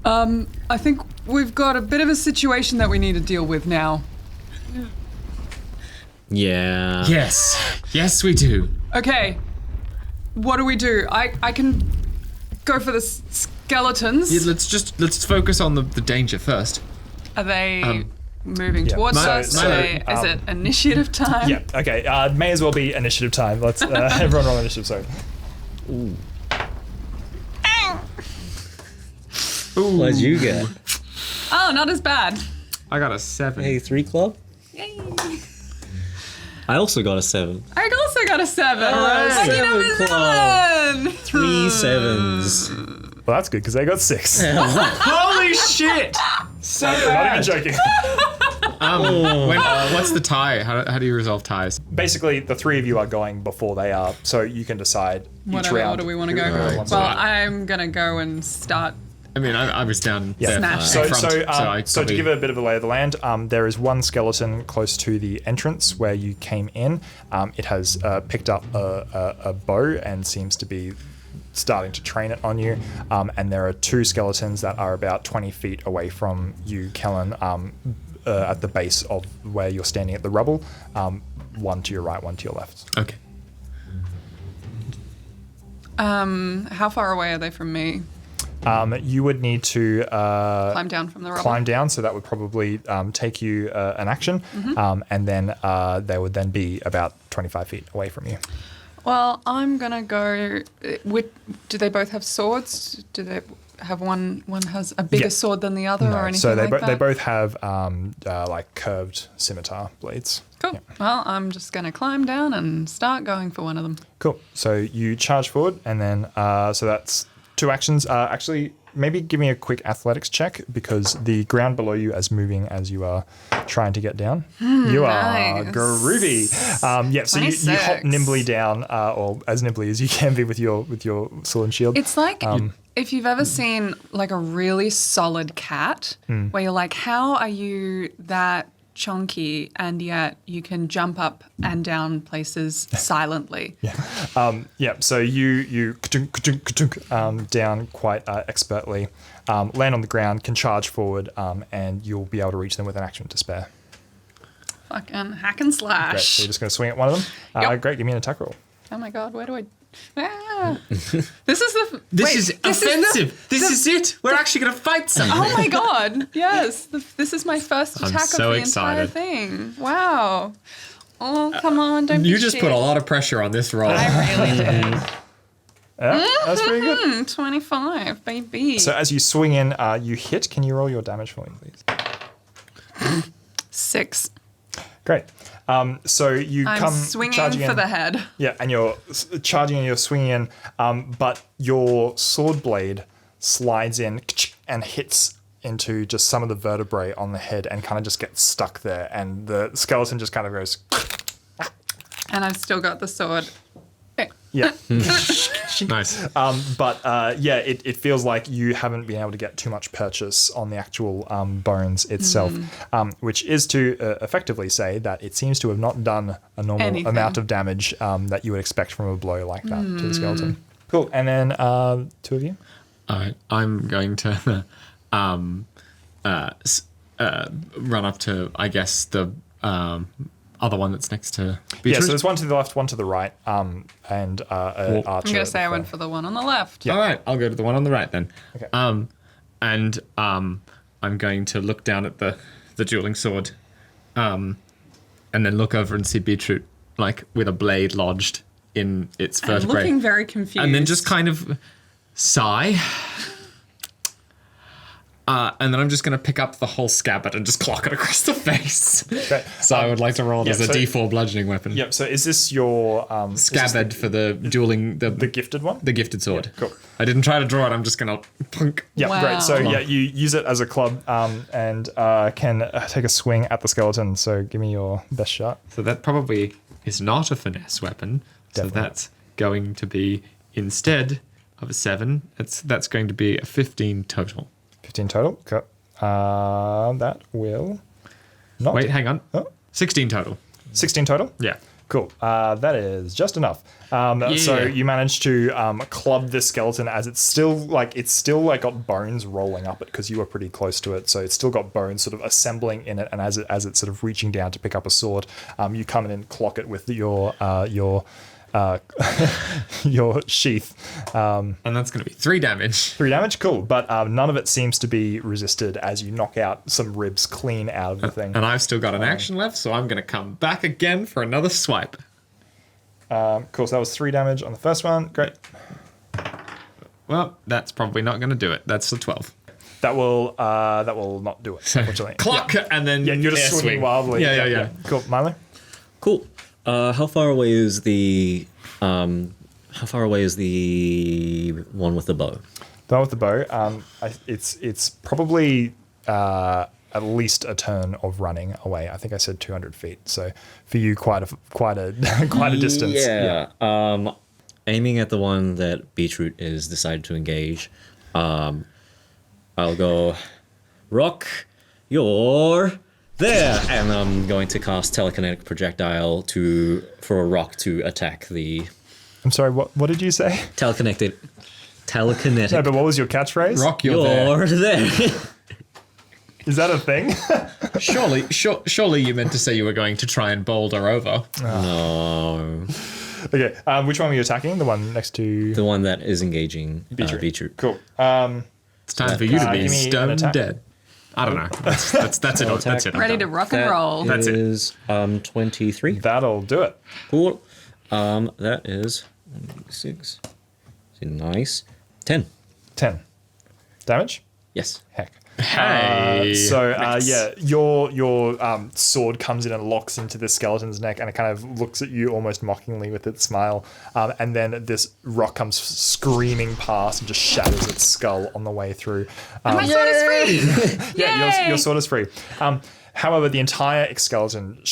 I think we've got a bit of a situation that we need to deal with now. Yeah. Yes, we do. Okay, what do we do? I can go for the skeletons. Yeah, let's focus on the danger first. Are they moving yeah. towards So- us? so, Is it initiative time? Yeah. Okay. May as well be initiative time. Let's everyone roll initiative. Sorry. What'd you get? Oh, not as bad. I got a 7. Hey, 3 club? Yay. I also got a 7. I also got a 7. right, Lucky 7 number club. 7. 3 7s. Well, that's good because they got 6. Holy shit! So Not even bad. joking. What's the tie? How do you resolve ties? Basically, the three of you are going before they are, so you can decide each Whatever round. order we want to go. whoever wants Well, to I'm going to go and start I mean, I was down there Smash. in So- front, So to give it a bit of a lay of the land, there is one skeleton close to the entrance where you came in. It has picked up a bow and seems to be starting to train it on you. And there are two skeletons that are about 20 feet away from you, Kellen, at the base of where you're standing at the rubble. One to your right, one to your left. Okay. How far away are they from me? You would need to Climb down from the rubble? climb down, so that would probably take you an action, and then they would then be about 25 feet away from you. Well, I'm going to go... do they both have swords? Do they have one has a bigger Yeah. sword than the other or anything so they like that? they both have like curved scimitar blades. Cool. Yeah. Well, I'm just going to climb down and start going for one of them. Cool. So you charge forward, and then so that's two actions. Actually, maybe give me a quick athletics check because the ground below you is moving as you are trying to get down. You are nice. groovy. So you hop 26. nimbly down, or as nimbly as you can be with your sword and shield. It's like if you've ever seen like a really solid cat where you're like, how are you that chunky and yet you can jump up and down places silently? So you ka-tunk, down quite expertly, land on the ground, can charge forward, and you'll be able to reach them with an action to spare. Fucking hack and slash. Great. So you're just going to swing at one of them. Yep. Great. Give me an attack roll. Oh my god, where do I... Ah. This is the... This wait, is this offensive. the- This is it. We're actually going to fight something. Oh my god, yes. This is my first I'm attack so of the excited. entire thing. Wow. Oh, come on, don't be You just shit. put a lot of pressure on this roll. I really did. Yeah, that's pretty good. 25, baby. So as you swing in, you hit. Can you roll your damage for me, please? 6. Great. So you I'm come swinging charging for in. the head. Yeah, and you're charging and you're swinging in, but your sword blade slides in and hits into just some of the vertebrae on the head and kind of just gets stuck there, and the skeleton just kind of goes. And I've still got the sword. Yeah. Nice. It feels like you haven't been able to get too much purchase on the actual bones itself, which is to effectively say that it seems to have not done a normal Anything. amount of damage that you would expect from a blow like that to the skeleton. Cool. And then two of you. All right. I'm going to run up to, I guess, the other one that's next to Beetroot. Yeah, so there's one to the left, one to the right, and an archer. I'm going to at say the I went front. for the one on the left. All right, I'll go to the one on the right then. Okay. I'm going to look down at the dueling sword, and then look over and see Beetroot, like with a blade lodged in its I'm vertebrae, looking very confused. and then just kind of sigh. And then I'm just going to pick up the whole scabbard and just clock it across the face. Great. So I would like to roll it as a so- D4 bludgeoning weapon. Yep. So is this your is this Scabbard for the dueling the gifted one? the gifted sword. Cool. I didn't try to draw it. I'm just gonna punk. Yeah, Wow. great. So yeah, you use it as a club and can take a swing at the skeleton. So give me your best shot. So that probably is not a finesse weapon. Definitely. So that's going to be instead of a 7. That's going to be a 15 total. 15 total. Cool. That will not. Wait, hang on. Oh, 16 total. 16 total. Yeah. Cool. That is just enough. So you manage to club this skeleton as it's still got bones rolling up it because you were pretty close to it. So it's still got bones sort of assembling in it, and as it's sort of reaching down to pick up a sword, you come in and clock it with your sheath. And that's going to be 3 damage. 3 damage. Cool. But none of it semes to be resisted as you knock out some ribs clean out of the thing. And I've still got an action left, so I'm going to come back again for another swipe. Cool. So that was 3 damage on the first one. Great. Well, that's probably not going to do it. That's a 12. That will not do it, unfortunately. Clock, and then Yeah, you're just air swinging swing. wildly. Yeah. Cool. Milo? Cool. How far away is the one with the bow? The one with the bow. It's probably at least a turn of running away. I think I said 200 feet. So for you, quite a quite a distance. Yeah. Aiming at the one that Beetroot is decided to engage. I'll go, Rock, you're there, and I'm going to cast telekinetic projectile for a rock to attack the I'm sorry, what did you say? telekinetic. No, but what was your catchphrase? Rock, you're there. there. Is that a thing? Surely you meant to say you were going to try and boulder over. No, Okay, which one were you attacking? The one next to... the one that is engaging Beetroot. Cool. It's time for you to be give me an stone attack. dead. I don't know. That's it. That's it. I'm Ready done. to rock and roll. That's it. Is 23. That'll do it. Cool. That is 6. Nice. 10. 10. Damage? Yes. Heck. Hey. Yeah, your sword comes in and locks into the skeleton's neck, and it kind of looks at you almost mockingly with its smile. And then this rock comes screaming past and just shatters its skull on the way through. And my sword is free. Yeah, your sword is free. However, the entire skeleton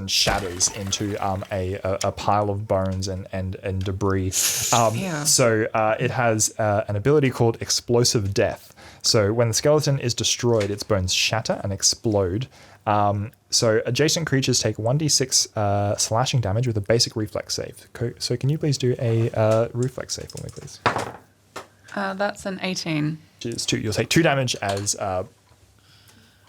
shatters into a pile of bones and debris. Yeah. So it has an ability called Explosive Death. So when the skeleton is destroyed, its bones shatter and explode. So adjacent creatures take 1d6 slashing damage with a basic reflex save. So can you please do a reflex save for me, please? That's an 18. Which is 2. You'll take 2 damage as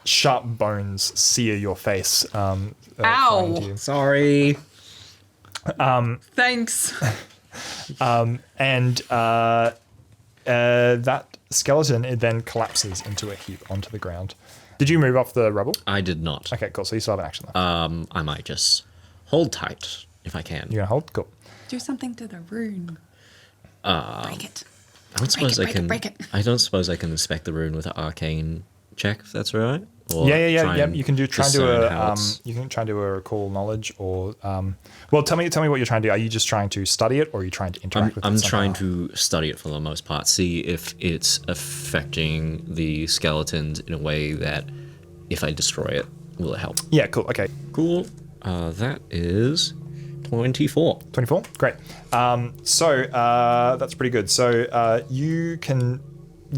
sharp bones sear your face. Ow. flying to you. Sorry. Thanks. And that skeleton, it then collapses into a heap onto the ground. Did you move off the rubble? I did not. Okay, cool. So you still have an action left. I might just hold tight if I can. You're gonna hold? Cool. Do something to the rune. Break it. I don't suppose I break it, can. break it. I don't suppose I can inspect the rune with an arcane check. If that's right. Or Yeah. try and You can try and do discern how a it's- you can try and do a recall knowledge or well, tell me what you're trying to do. Are you just trying to study it, or are you trying to interact with it? I'm somehow? trying to study it for the most part, see if it's affecting the skeletons in a way that, if I destroy it, will it help? Yeah, cool. Okay. Cool. That is 24. 24? Great. That's pretty good. So you can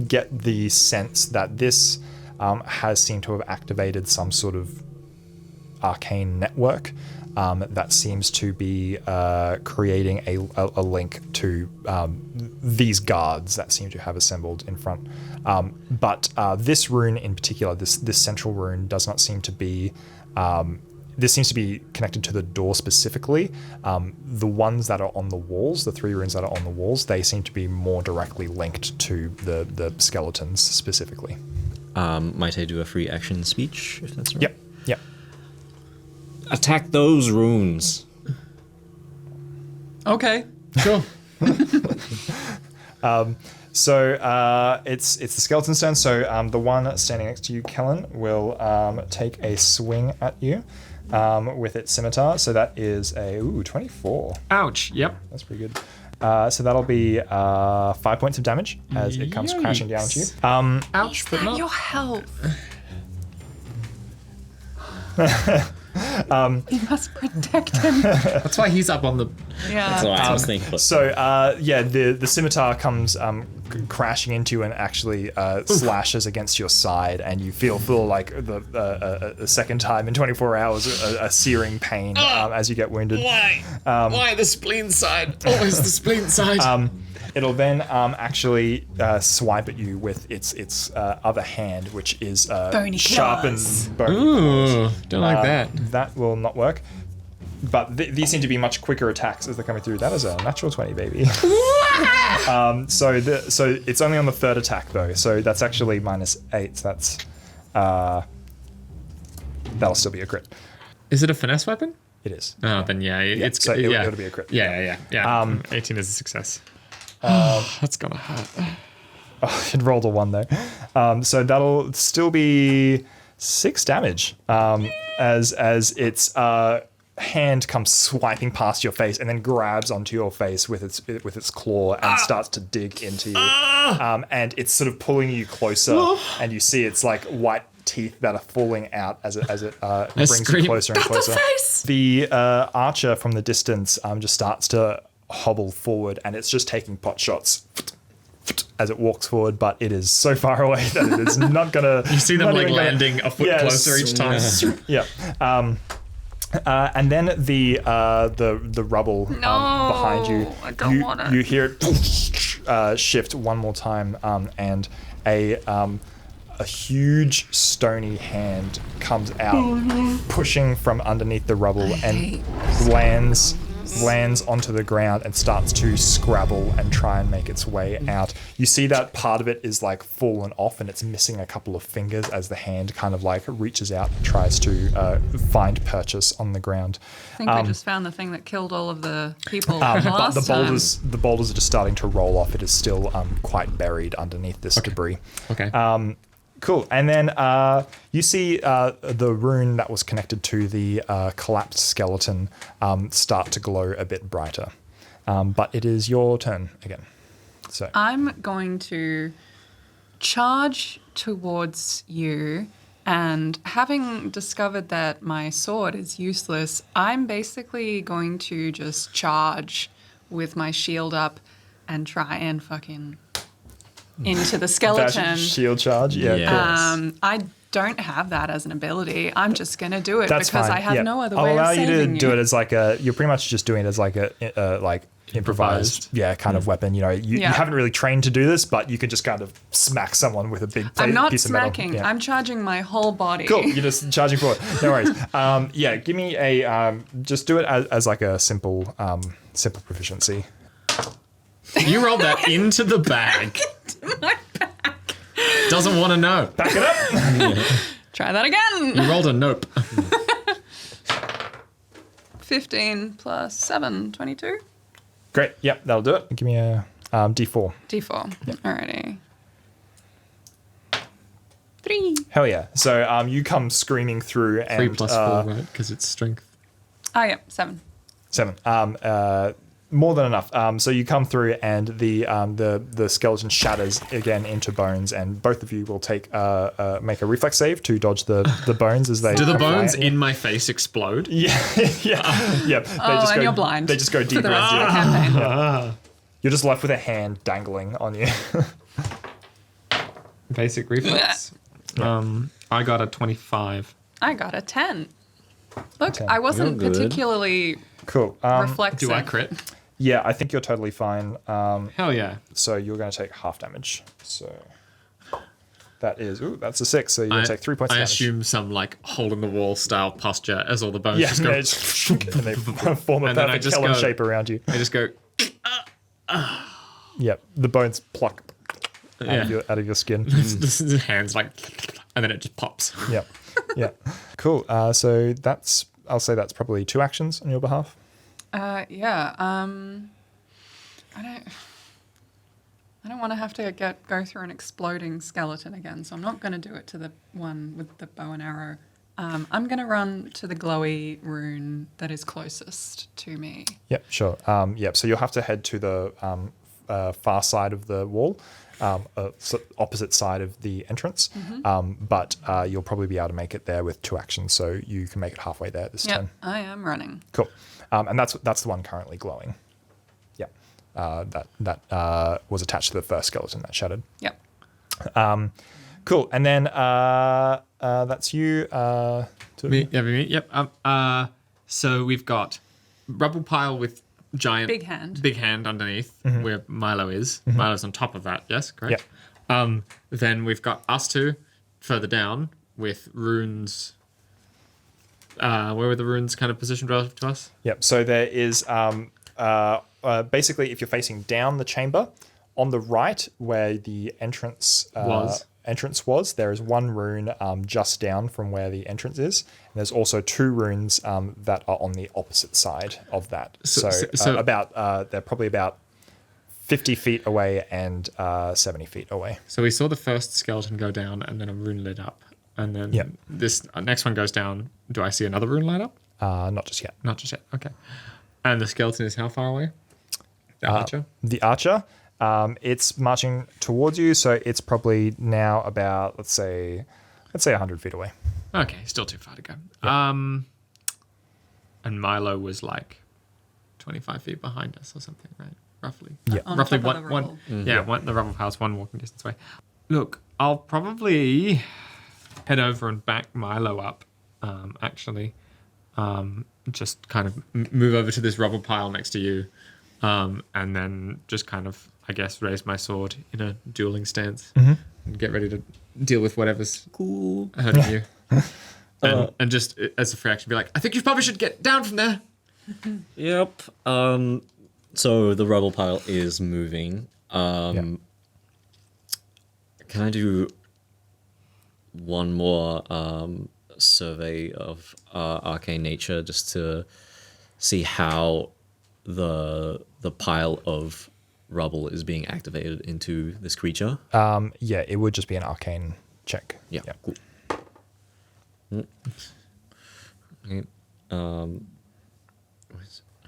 get the sense that this has seemed to have activated some sort of arcane network that seems to be creating a link to these guards that seem to have assembled in front. But this rune in particular, this central rune, does not seem to be... this seems to be connected to the door specifically. The ones that are on the walls, the 3 runes that are on the walls, they seem to be more directly linked to the skeletons specifically. Might I do a free action speech, if that's right? Yep. Attack those runes. Okay. Sure. So it's the skeleton's turn. So the one standing next to you, Kellen, will take a swing at you with its scimitar. So that is a 24. Ouch. Yep. That's pretty good. So that'll be 5 points of damage as it comes crashing down at you. Ouch, but not. Your health. You must protect him. That's why he's up on the. Yeah. That's what I was thinking. So the scimitar comes crashing into you and actually slashes against your side, and you feel like the second time in 24 hours a searing pain as you get wounded. Why? Why the spleen side? Always the spleen side. It'll then actually swipe at you with its other hand, which is Bony sharpened claws. bony claws. Ooh, don't like that. That will not work. But these seem to be much quicker attacks as they're coming through. That is a natural 20, baby. So it's only on the 3rd attack though. So that's actually -8. So that's that'll still be a crit. Is it a finesse weapon? It is. Oh, then yeah, it's so it'll be a crit. Yeah. 18 is a success. That's gonna hurt. It rolled a 1 though. So that'll still be 6 damage as its hand comes swiping past your face and then grabs onto your face with its claw and starts to dig into you. And it's sort of pulling you closer, and you see its like white teeth that are falling out as it brings you closer and closer. The archer from the distance just starts to hobble forward, and it's just taking pot shots as it walks forward, but it is so far away that it is not gonna. You see them not like even gonna- landing a foot Yeah, closer each time. Yeah. And then the rubble behind you. I don't want it. You hear it shift one more time, and a huge stony hand comes out, pushing from underneath the rubble and lands onto the ground and starts to scrabble and try and make its way out. You see that part of it is like fallen off and it's missing a couple of fingers as the hand kind of like reaches out and tries to find purchase on the ground. I think we just found the thing that killed all of the people But last the time. boulders are just starting to roll off. It is still quite buried underneath this debris. Okay. Cool. And then you see the rune that was connected to the collapsed skeleton start to glow a bit brighter. But it is your turn again. So I'm going to charge towards you, and having discovered that my sword is useless, I'm basically going to just charge with my shield up and try and fucking into the skeleton. Dash, shield charge. Yeah. Yeah. Cool. I don't have that as an ability. I'm just going to do it That's because fine. I have yeah. no other I'll way allow of you saving to do it as like a. You're pretty much just doing it as like a improvised, kind of weapon. You know, you haven't really trained to do this, but you can just kind of smack someone with a big I'm not piece smacking. of metal. Yeah. I'm charging my whole body. Cool. You're just charging forward. No worries. Give me a. Just do it as like a simple proficiency. You rolled that into the bag. Doesn't want to know. Back it up. Try that again. You rolled a nope. 15 plus 7, 22. Great. Yep, that'll do it. Give me a D4. D4. Alrighty. 3. Hell yeah. So you come screaming through and 3 plus 4, right? Because it's strength. Oh, yeah, 7. 7. More than enough. So you come through and the skeleton shatters again into bones, and both of you will make a reflex save to dodge the bones as they. Do the fly. bones in my face explode? Yeah, yeah. They Oh, and you're blind. They just go For deeper. the rest of the campaign. You're just left with a hand dangling on you. Basic reflex. I got a 25. I got a 10. Look, 10. I wasn't You're good. particularly Cool. reflexive. Do I crit? Yeah, I think you're totally fine. Hell yeah. So you're going to take half damage. So that's a 6. So you're going to take 3 points of I damage. assume some like hole in the wall style posture as all the bones Yeah, just go. and they form a And then I perfect just Kellen go- shape around you. I just go. Yep, the bones pluck Yeah. out of your skin. This is hands like, and then it just pops. Yep, yeah, cool. So I'll say that's probably 2 actions on your behalf. Yeah. I don't want to have to go through an exploding skeleton again, so I'm not going to do it to the one with the bow and arrow. I'm going to run to the glowy rune that is closest to me. Yep, sure. Yep. So you'll have to head to the far side of the wall, opposite side of the entrance. But you'll probably be able to make it there with 2 actions, so you can make it halfway there this Yep, turn. I am running. Cool. And that's the one currently glowing. Yeah. That was attached to the first skeleton that shattered. Yep. Cool. And then that's you. Me? Yep. So we've got rubble pile with giant Big hand. underneath where Milo is. Milo's on top of that. Yes, correct. Yep. Then we've got us two further down with runes. Where were the runes kind of positioned relative to us? Yep. So there is basically, if you're facing down the chamber, on the right where the entrance was, there is 1 rune just down from where the entrance is. And there's also 2 runes that are on the opposite side of that. So they're probably about 50 feet away and 70 feet away. So we saw the first skeleton go down, and then a rune lit up, and then Yep. this next one goes down. Do I see another rune light up? Not just yet. Not just yet. Okay. And the skeleton is how far away? The archer. The archer, it's marching towards you, so it's probably now about let's say 100 feet away. Okay, still too far to go. And Milo was like 25 feet behind us or something, right? roughly. Yeah. On Roughly top of the one. rubble. Yeah, the rubble pile's one walking distance away. Look, I'll probably head over and back Milo up. Actually, just kind of move over to this rubble pile next to you, and then just kind of, I guess, raise my sword in a dueling stance and get ready to deal with whatever's Cool. hurting you. And just as a free action, be like, I think you probably should get down from there. Yep. So the rubble pile is moving. Can I do one more survey of arcane nature just to see how the pile of rubble is being activated into this creature? Yeah, it would just be an arcane check. Yeah. Cool. Okay.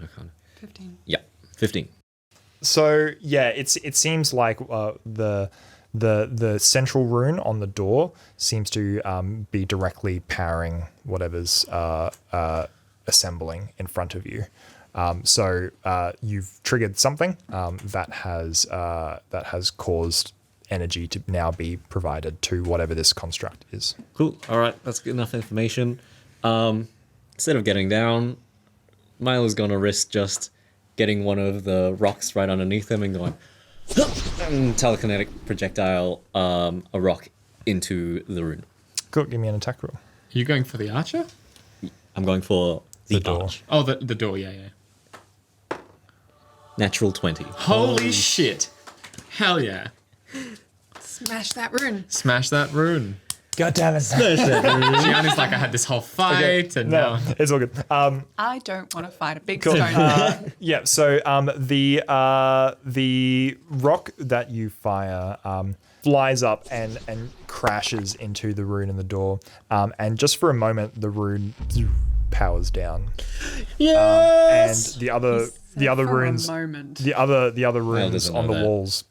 Okay. 15. Yeah. 15. So yeah, it seems like the central rune on the door seems to be directly powering whatever's assembling in front of you. So you've triggered something that has caused energy to now be provided to whatever this construct is. Cool. All right. That's good enough information. Instead of getting down, Milo's gonna risk just getting one of the rocks right underneath him and going and telekinetic projectile a rock into the rune. Cool. Give me an attack roll. Are you going for the archer? I'm going for the door. arch. Oh, the door, yeah. Natural 20. Holy shit. Hell yeah. Smash that rune. Smash that rune. God damn it. Gianni's like, I had this whole fight, and No, now... it's all good. I don't want to fight a big Cool. stone. Yeah. So the rock that you fire flies up and crashes into the rune in the door, and just for a moment the rune powers down. Yes! And the other For runes, a moment. the other runes doesn't on know the that. walls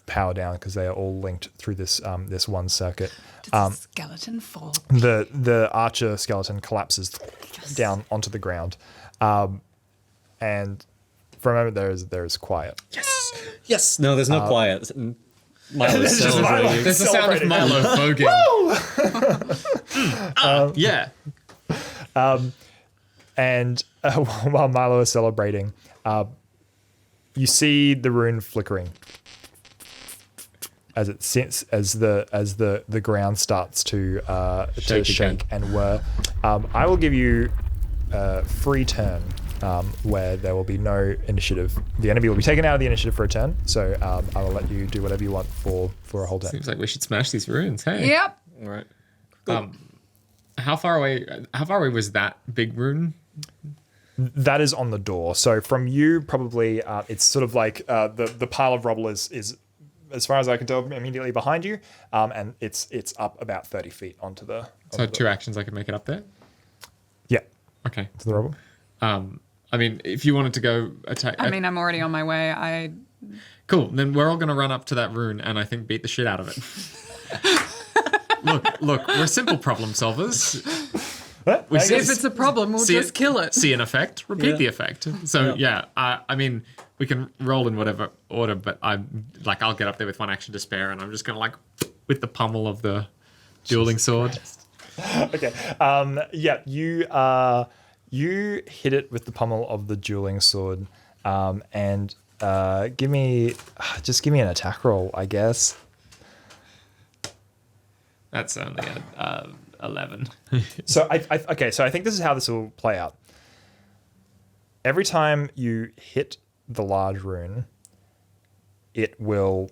power down because they are all linked through this this one circuit. Does the skeleton fall? The archer skeleton collapses down onto the ground, and for a moment there is quiet. Yes! No, there's no quiet. Milo's just Milo. celebrating. There's the sound of Celebrating. Milo voguing. Yeah. And while Milo is celebrating, you see the rune flickering as the ground starts to Shake shake again. and whir. I will give you a free turn where there will be no initiative. The enemy will be taken out of the initiative for a turn. So I will let you do whatever you want for a whole turn. Seems like we should smash these runes, hey? Yep. All right. How far away was that big rune? That is on the door. So from you, probably it's sort of like the pile of rubble is as far as I can tell immediately behind you, and it's up about 30 feet onto the. So 2 actions I could make it up there? Yeah, Okay. to the rubble. I mean, if you wanted to go attack... I mean, I'm already on my way. Cool, then we're all going to run up to that rune and I think beat the shit out of it. Look, we're simple problem solvers. We I see- guess- If it's a problem, we'll see just kill it. See an effect, repeat Yeah. the effect. So I mean, we can roll in whatever order, but I'll get up there with 1 action to spare, and I'm just gonna with the pummel of the dueling sword. Okay. Yeah, you hit it with the pummel of the dueling sword, and give me an attack roll, I guess. That's only 11. So I think this is how this will play out. Every time you hit the large rune, it will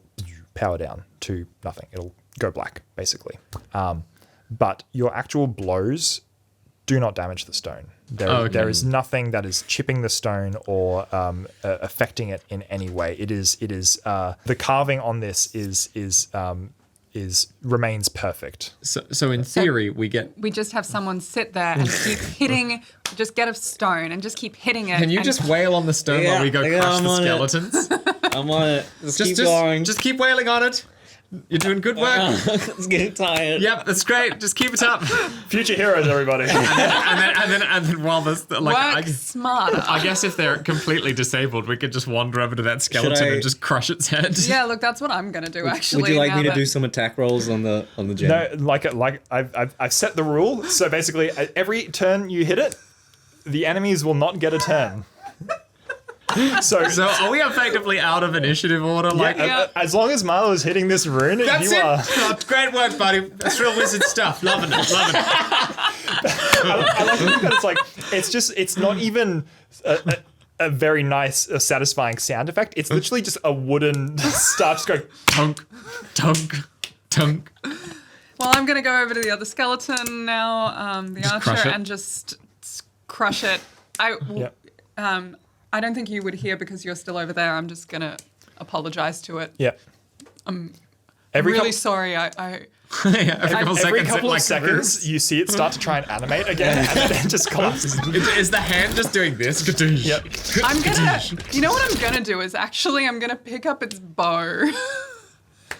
power down to nothing. It'll go black, basically. But your actual blows do not damage the stone. There is nothing that is chipping the stone or affecting it in any way. It is the carving on this remains perfect. So in theory, we get. We just have someone sit there and keep hitting, just get a stone and just keep hitting it. Can you and just wail on the stone while we go Yeah, crush I'm the on it. skeletons? I'm on it. Just keep going. Just keep wailing on it. You're doing good work. It's getting tired. Yep, that's great. Just keep it up. Future heroes, everybody. and then while there's like, Work smarter. I guess if they're completely disabled, we could just wander over to that skeleton I- and just crush its head. Yeah, look, that's what I'm gonna do. Actually, Would you like now me to that- do some attack rolls on the gem? No, like I've set the rule. So basically, every turn you hit it, the enemies will not get a turn. So So are we effectively out of initiative order? Like, as long as Milo is hitting this rune, that's you it. are. Oh, great work, buddy. That's real wizard stuff. Loving it. Loving it. I like it because it's not even a very nice, satisfying sound effect. It's literally just a wooden staff just going. Tunk, tunk, tunk. Well, I'm gonna go over to the other skeleton now, the crush archer, it? and just crush it. I don't think you would hear because you're still over there. I'm just gonna apologize to it. Yeah. I'm Every really couple- sorry. Yeah, every couple Every seconds, couple of seconds, you see it start to try and animate again, and then it just collapses. Is the hand just doing this? Yep. I'm gonna. You know what I'm gonna do is actually I'm gonna pick up its bow.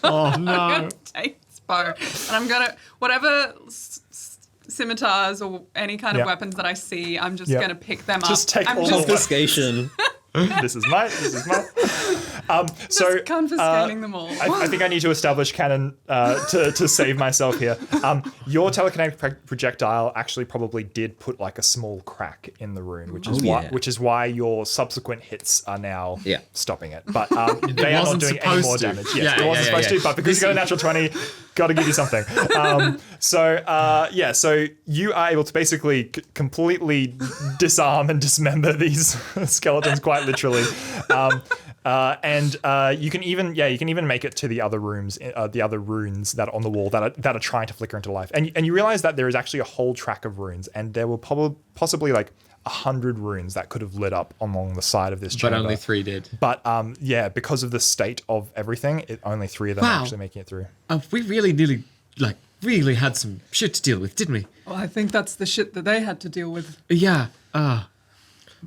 Oh I'm no. gonna take its bow, and I'm gonna whatever scimitars or any kind of Yep. weapons that I see, I'm just Yep. gonna pick them up. Just take I'm all just of them. Confiscation. This is mine. This is mine. So confiscating them all. I think I need to establish canon to save myself here. Your telekinetic projectile actually probably did put like a small crack in the rune, which is why your subsequent hits are now stopping it. But they are not wasn't doing any more supposed to. damage. Yes, it wasn't supposed to, but because you got a natural 20, got to give you something. So you are able to basically completely disarm and dismember these skeletons quite literally. And you can even make it to the other rooms, the other runes that are on the wall that are trying to flicker into life. And you realize that there is actually a whole track of runes, and there were possibly like 100 runes that could have lit up along the side of this chamber. But only 3 did. But because of the state of everything, only 3 of them are actually making it through. We really had some shit to deal with, didn't we? Well, I think that's the shit that they had to deal with. Yeah.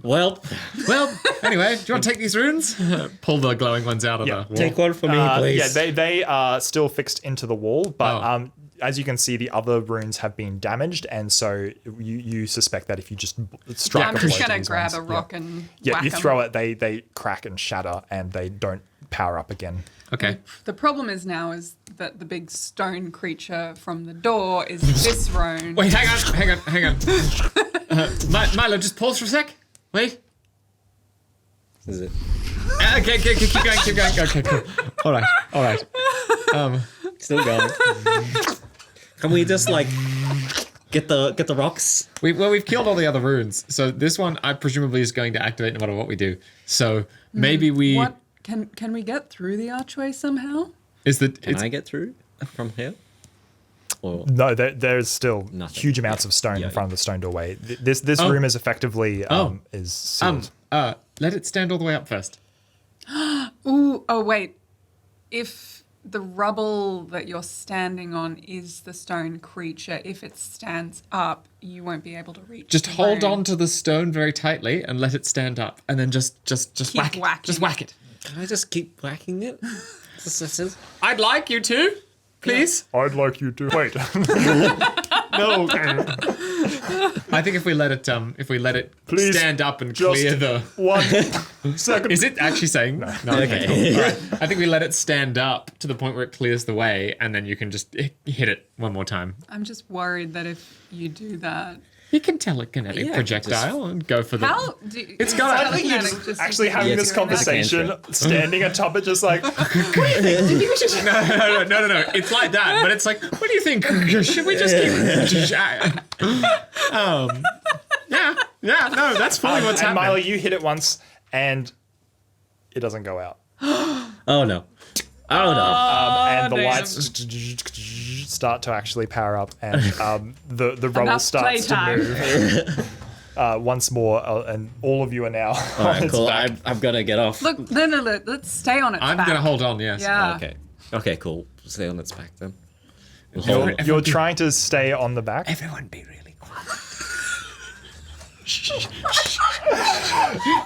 Well, Anyway, do you want to take these runes? Pull the glowing ones out of the wall. take one for me, please. Yeah, they are still fixed into the wall, but as you can see, the other runes have been damaged, and so you suspect that if you just strike I'm a blow just to gonna these grab ones, a rock and you whack 'em. throw it, they crack and shatter, and they don't power up again. Okay. The problem is now is that the big stone creature from the door is this roan. Wait, hang on. Milo, just pause for a sec. Wait. Is it? Okay, keep going. Okay, cool. All right. Still going. Can we just like get the rocks? We've killed all the other runes, so this one I presumably is going to activate no matter what we do. So maybe we. What can we get through the archway somehow? Can I get through from here? Or No, there's still Nothing. huge amounts of stone in front of the stone doorway. This room is effectively is sealed. Let it stand all the way up first. Ooh, oh wait. If the rubble that you're standing on is the stone creature, if it stands up, you won't be able to reach. Just the hold roan. on to the stone very tightly and let it stand up, and then just whack it. whacking. Just whack it. can I just keep whacking it? I'd like you to, please. I'd like you to wait. No. I think if we let it Please, stand up and just clear the. 1 second. Is it actually saying? No. Okay. Cool. All right. I think we let it stand up to the point where it clears the way, and then you can just hit it one more time. I'm just worried that if you do that, You can telekinetic Yeah, projectile and go for the. how do you, It's got- I think you're just actually having Yes, this it's an conversation, standing atop it, just like, No. It's like that, but it's like, what do you think? Should we just keep? Yeah. No, that's fully what's and happening. Milo, you hit it once, and it doesn't go out. Oh no. And the damn. lights start to actually power up, and the rubble Enough starts to playtime. move once more, and all of you are now. All right, cool. I'm gonna get off. look, no, let's stay on its I'm back. gonna hold on. Yes. Yeah. Okay, cool. Stay on its back then. We'll You're, hold. you're trying to stay on the back. Everyone, be really quiet.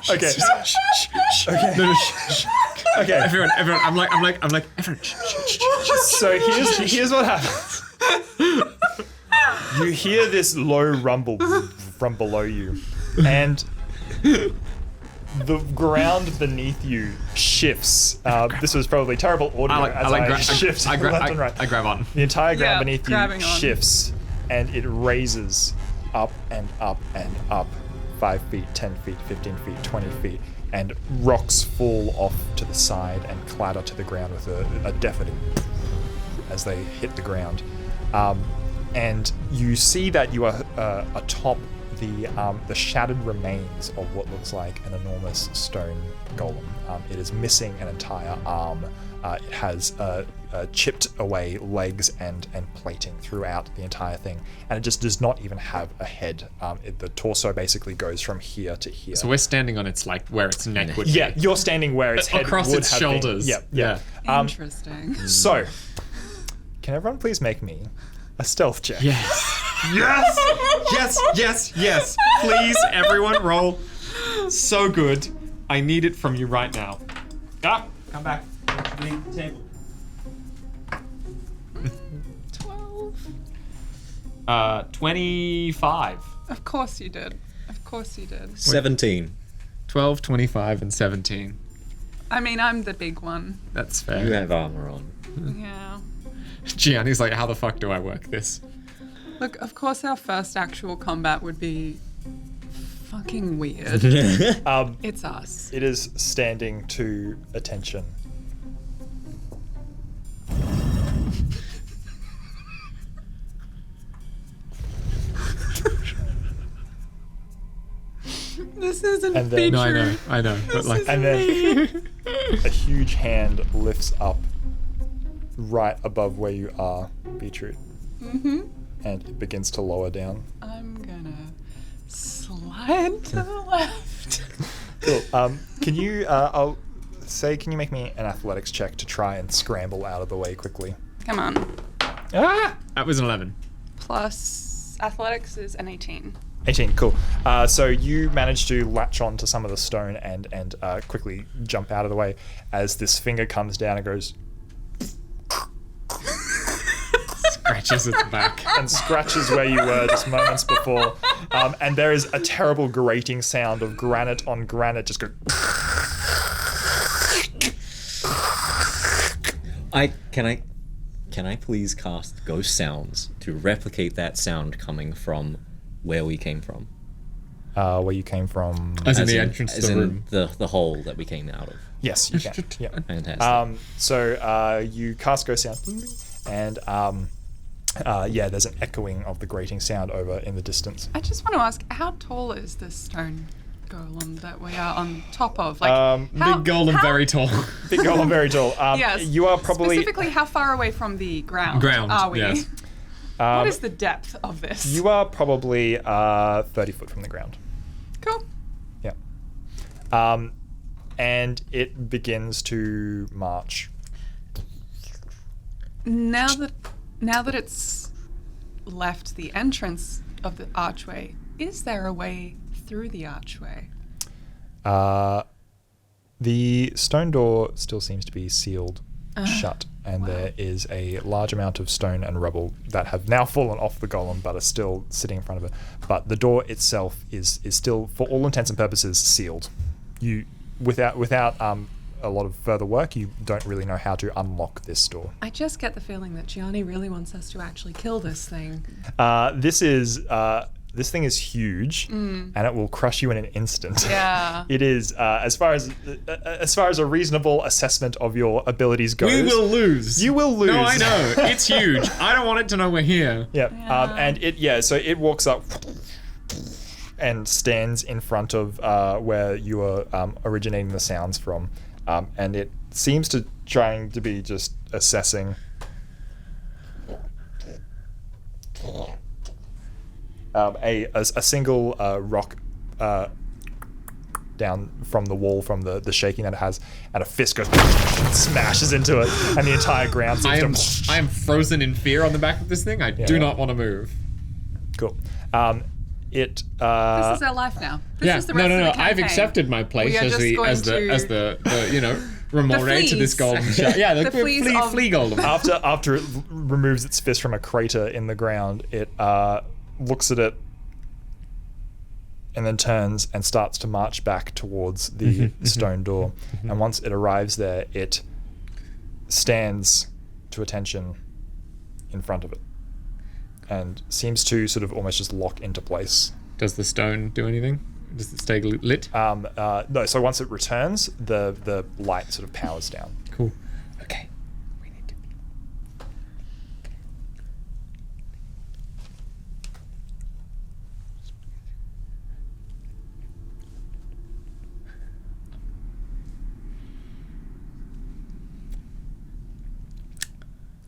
Okay. Okay. No, shh. Okay. Everyone. I'm like, everyone. Shh. So here's what happens. You hear this low rumble from below you, and the ground beneath you shifts. This was probably terrible audio I shift left and right. I grab on. The entire ground Yeah, beneath you grabbing on. shifts, and it raises up and up and up 5 feet, 10 feet, 15 feet, 20 feet, and rocks fall off to the side and clatter to the ground with a deafening as they hit the ground. And you see that you are atop the shattered remains of what looks like an enormous stone golem. It is missing an entire arm. It has chipped away legs and plating throughout the entire thing, and it just does not even have a head. The torso basically goes from here to here. So we're standing on its like where its neck would Yeah, be. you're standing where its head Across would its have shoulders. Been. Yeah. Interesting. So, can everyone please make me a stealth check? Yes. Yes. Please, everyone, roll. So good. I need it from you right now. Ah, come back. Leave the table. 12. 25. Of course you did. 17. 12, 25, and 17. I mean, I'm the big one. That's fair. You have armor on. Yeah. Gianni's like, how the fuck do I work this? Look, of course our first actual combat would be fucking weird. It's us. It is standing to attention. This isn't And then- featured. No, I know. But like, And then a huge hand lifts up right above where you are, Beetroot. Mm-hmm. And it begins to lower down. I'm gonna slide to the left. Cool. Can you, can you make me an athletics check to try and scramble out of the way quickly? Come on. Ah! that was an 11. Plus athletics is an 18. 18, cool. So you manage to latch on to some of the stone and quickly jump out of the way as this finger comes down and goes Scratches its back. and scratches where you were just moments before. And there is a terrible grating sound of granite on granite just go. Can I please cast ghost sounds to replicate that sound coming from where we came from? Where you came from. As in the entrance to as the in room. the hole that we came out of. Yes, you can. Yeah. Fantastic. So you cast ghost sound, and there's an echoing of the grating sound over in the distance. I just want to ask, how tall is this stone golem that we are on top of? Like, how, Big golem, very tall. Big golem, very tall. Yes. You are probably Specifically, how far away from the ground, Ground, are we? yes. What is the depth of this? You are probably 30 foot from the ground. Cool. Yeah. And it begins to march. Now that it's left the entrance of the archway, is there a way through the archway? The stone door still seems to be sealed shut, and there is a large amount of stone and rubble that have now fallen off the golem but are still sitting in front of it. But the door itself is still, for all intents and purposes, sealed. You, without a lot of further work, you don't really know how to unlock this door. I just get the feeling that Gianni really wants us to actually kill this thing. This thing is huge, and it will crush you in an instant. Yeah. It is, as far as a reasonable assessment of your abilities goes. We will lose. You will lose. No, I know. It's huge. I don't want it to know we're here. Yeah. So it walks up and stands in front of where you are originating the sounds from, and it seems to trying to be just assessing. A single rock down from the wall from the shaking that it has, and a fist goes smashes into it, and the entire ground seems I am frozen in fear on the back of this thing. I do not want to move. Cool. This is our life now. This is the rest of the I've campaign. accepted my place We are as just the going to- as the remore to this fleas. golem shell. Yeah, The fleas of- flea golem. After it removes its fist from a crater in the ground, it looks at it and then turns and starts to march back towards the stone door. And once it arrives there, it stands to attention in front of it and seems to sort of almost just lock into place. Does the stone do anything? Does it stay lit? No, so once it returns, the light sort of powers down. Cool. Okay. We need to.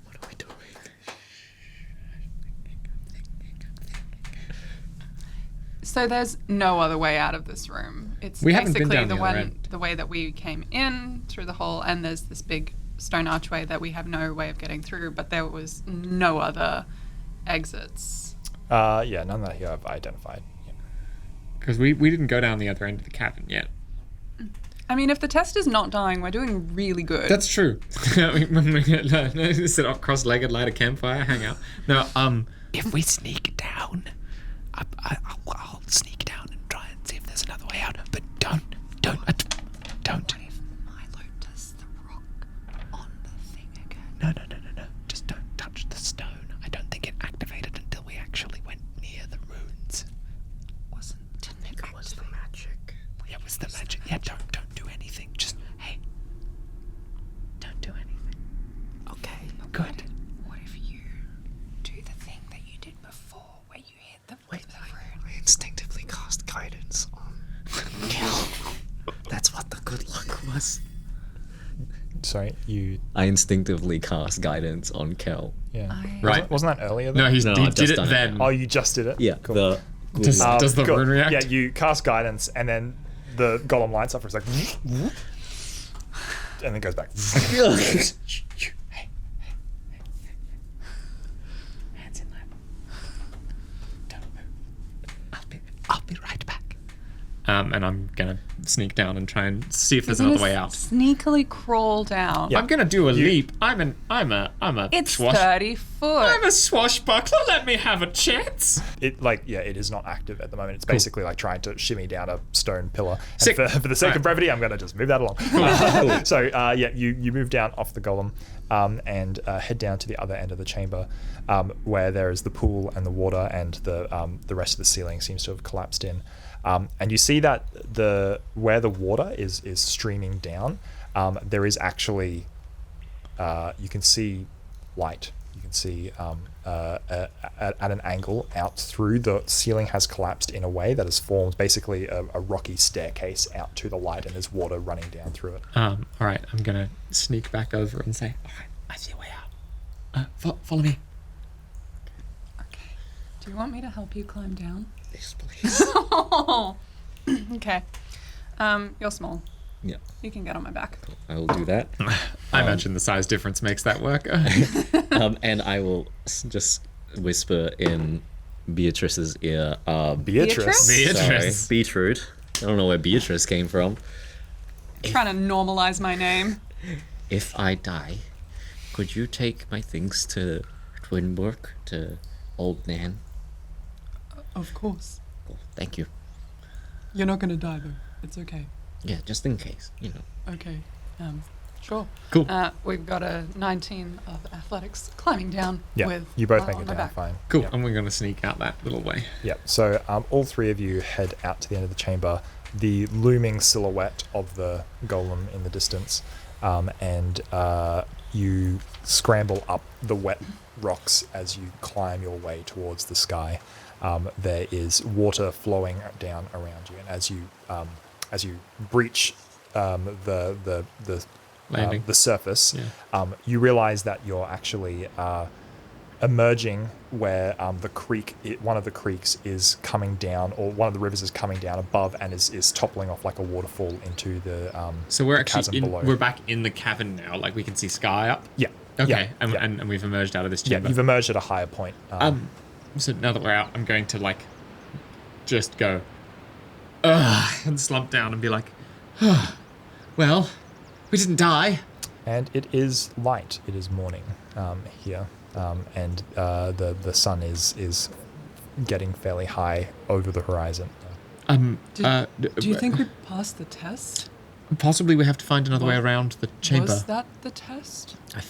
What are we doing? So there's no other way out of this room. It's We haven't been basically down the the other one, end. the way that we came in through the hole, and there's this big stone archway that we have no way of getting through. But there was no other exits. Yeah, none that you have identified. Yeah. Because we didn't go down the other end of the cavern yet. I mean, if the test is not dying, we're doing really good. That's true. Sit up cross-legged, light a campfire, hang out. No, If we sneak down, I'll sneak down and try and see if there's another way out. But don't. Milo does the rock on the thing again. No. Just don't touch the stone. I don't think it activated until we actually went near the runes. Didn't it was the magic. Yeah, it was the magic. Yeah, don't do anything. Just, hey, don't do anything. Okay. Good. What if you do the thing that you did before, where you hit the rune? I instinctively cast guidance on Kel. That's what the good luck was. Sorry, you. I instinctively cast guidance on Kel. Yeah. Right. Wasn't that earlier? Then? no, No, he I've did just it done it then. Oh, you just did it. Yeah, Cool. the Does the Cool. rune react? Yeah, you cast guidance, and then the golem lights up. It's like, and then goes back. Hands in lap. Don't move. I'll be right back. And I'm gonna sneak down and try and see if there's You're another gonna way out. Sneakily crawl down. Yeah. I'm gonna do a leap. I'm a It's swash. 30 foot. I'm a swashbuckler. Let me have a chance. It it is not active at the moment. It's basically like trying to shimmy down a stone pillar. And Sick. for the sake Alright. of brevity, I'm going to just move that along. So you move down off the golem and head down to the other end of the chamber, where there is the pool and the water, and the rest of the ceiling seems to have collapsed in. And you see that where the water is streaming down, there is actually you can see light. You can see at an angle out through the ceiling has collapsed in a way that has formed basically a rocky staircase out to the light, and there's water running down through it. All right, I'm gonna sneak back over and say, All right, I see a way out. Follow me. Okay. Do you want me to help you climb down? Yes, please. Okay. You're small. Yeah, You can get on my back. I will do that. I imagine the size difference makes that work. And I will just whisper in Beatrice's ear. Beatrice. Beatrice. Sorry, Beetroot. I don't know where Beatrice came from. Trying to normalize my name. If I die, could you take my things to Twinburg, to Old Nan? Of course. Oh, thank you. You're not going to die, though. It's okay. Yeah, just in case, you know. Okay. Sure. Cool. We've got a 19 of athletics climbing down Yeah, with you both Milo make on it my down back. fine. Cool. Yeah. And we're gonna sneak out that little way. Yeah, so all three of you head out to the end of the chamber, the looming silhouette of the golem in the distance, and you scramble up the wet rocks as you climb your way towards the sky. There is water flowing down around you, and as you breach the Landing. the surface, Yeah. you realize that you're actually emerging where the creek, one of the creeks is coming down, or one of the rivers is coming down above and is toppling off like a waterfall into the So we're chasm actually below. we're back in the cavern now. Like we can see sky up. Yeah. Okay. Yeah, and, yeah. and we've emerged out of this Yeah, chamber. you've emerged at a higher point. So now that we're out, I'm going to like just go and slump down and be like, well, We didn't die. And it is light. It is morning here, and the sun is getting fairly high over the horizon. Do you think we passed the test? Possibly we have to find another way around the chamber. Was that the test? I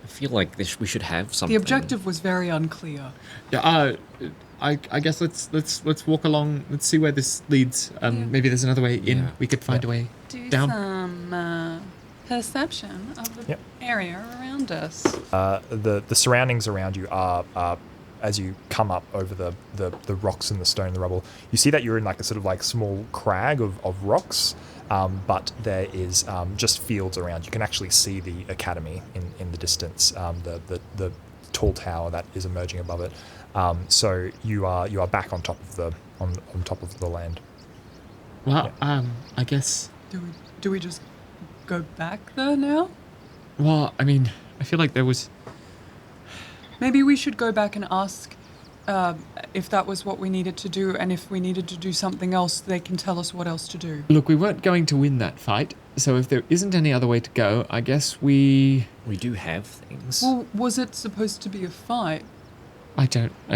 feel like we should have something. The objective was very unclear. Yeah. I guess let's walk along. Let's see where this leads. Maybe there's another way in. Yeah. We could find a way Do down. some perception of the area around us. The surroundings around you are as you come up over the rocks and the stone and the rubble, you see that you're in like a sort of like small crag of rocks, but there is just fields around. You can actually see the academy in the distance, the tall tower that is emerging above it. So you are back on top of the land. Well, I guess. Do we just go back there now? Well, I mean, I feel like there was. Maybe we should go back and ask if that was what we needed to do, and if we needed to do something else, they can tell us what else to do. Look, we weren't going to win that fight, so if there isn't any other way to go, I guess we do have things. Well, was it supposed to be a fight?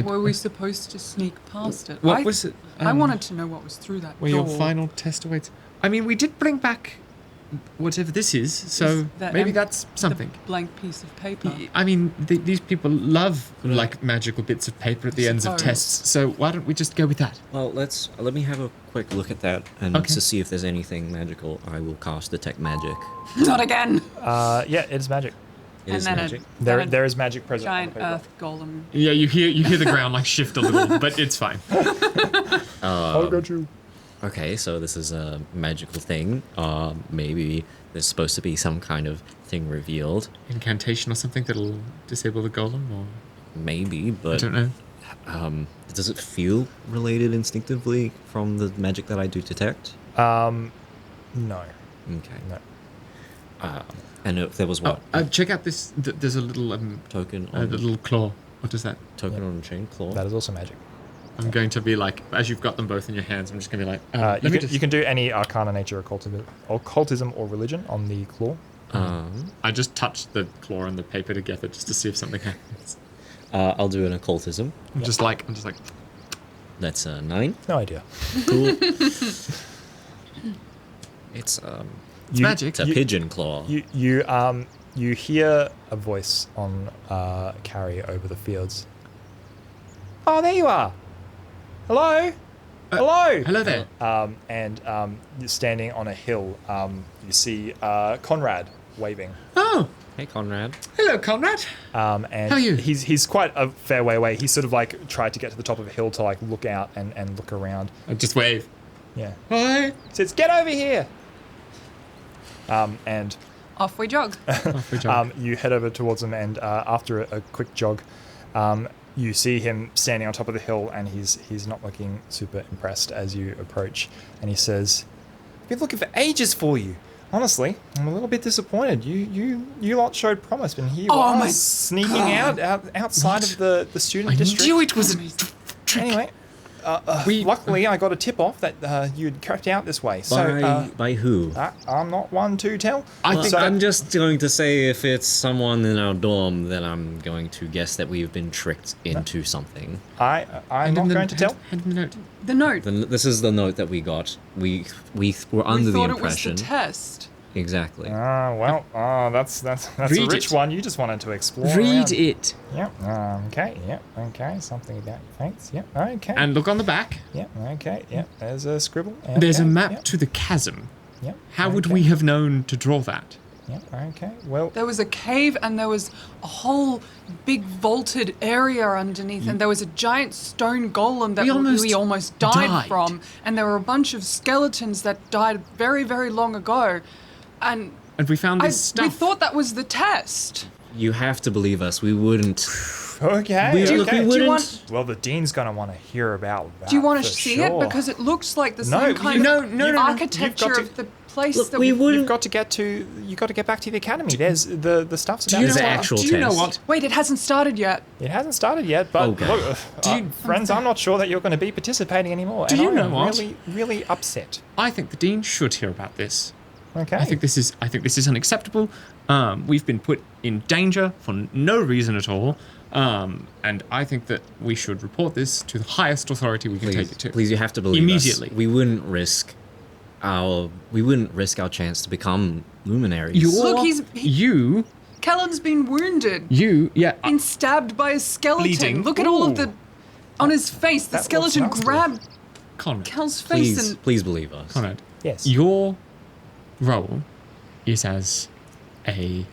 Were we supposed to sneak past it? What was it? I wanted to know what was through that Where door. your final test awaits. I mean, we did bring back whatever this is, so Is that maybe that's something. The blank piece of paper. I mean, these people love like magical bits of paper at the ends of tests, so why don't we just go with that? Well, let me have a quick look at that, and to see if there's anything magical, I will cast Detect Magic. Not again! Yeah, it is magic. It is magic. There is magic present. Giant on the paper. earth golem. Yeah, you hear the ground like shift a little, but it's fine. I'll got you. Okay, so this is a magical thing. Maybe there's supposed to be some kind of thing revealed. Incantation or something that'll disable the golem, or maybe, but I don't know. Does it feel related instinctively from the magic that I do detect? No. Okay. No. And if there was what? Check out this. There's a little Token a on little claw. What is that? token on a chain claw. That is also magic. I'm going to be like, as you've got them both in your hands, I'm just going to be like, You can do any arcana, nature, occultism, or religion on the claw. I just touched the claw and the paper together just to see if something happens. I'll do an occultism. I'm just like. That's a 9. No idea. Cool. It's magic. It's a pigeon claw. You hear a voice on carry over the fields. Oh, there you are. Hello. Hello. Hello there. And you're standing on a hill. You see Conrad waving. Oh, Hey, Conrad. hello, Conrad. And How are you? He's quite a fair way away. He sort of like tried to get to the top of a hill to like look out and look around. I just wave. Yeah. Hi. He says, "Get over here." And Off we jog. Off we jog. you head over towards him, and after a quick jog, you see him standing on top of the hill, and he's not looking super impressed as you approach. And he says, "I've been looking for ages for you. Honestly, I'm a little bit disappointed. You lot showed promise, and here Oh my was sneaking outside of the student I district. knew it was a trick. Anyway, luckily I got a tip off that you'd crept out this way. So By who? I'm not one to tell. I'm just going to say if it's someone in our dorm, then I'm going to guess that we've been tricked into something. I'm not going to tell. Hand him the note. The note. This is the note that we got. We were under We the thought impression. it was the test. Exactly. That's a Read rich it. one. You just wanted to explore. Read around. it. Yep. Okay. Yep. Okay. Something about your face. Yep. Okay. And look on the back. Yep. Okay. Yep. There's a scribble. There's a Okay, map Yep. to the chasm. Yep. How would okay, we have known to draw that? Yep. Okay. Well. There was a cave and there was a whole big vaulted area underneath, and there was a giant stone golem that we almost died from, and there were a bunch of skeletons that died very, very long ago, and we found this stuff. we thought that was the test. You have to believe us. We wouldn't. Okay. We- okay. look, we Do you wouldn't. want? Well, the dean's gonna want to hear about that. Do you want to for see sure. it? Because it looks like the No, same kind you- of no, architecture you've got of the place Look, that we we. wouldn't. You've got to get to. You got to get back to the academy. There's the stuff's about. There's to an start. actual Do you know test. what? Wait, it hasn't started yet. It hasn't started yet, but Okay. look, friends, I'm not sure that you're going to be participating anymore. Do and you I'm know what? Really, really upset. I think the dean should hear about this. Okay. I think this is unacceptable. We've been put in danger for no reason at all. And I think that we should report this to the highest authority we can take it to. Please, you have to believe immediately. us. We wouldn't risk our chance to become luminaries. Look, you Kellen's been wounded. been Stabbed by a skeleton. Bleeding. Look at all of the on his face. The That skeleton looks nasty. grabbed Conrad. Kel's face please, and please believe us. Conrad. Yes. Your role is as a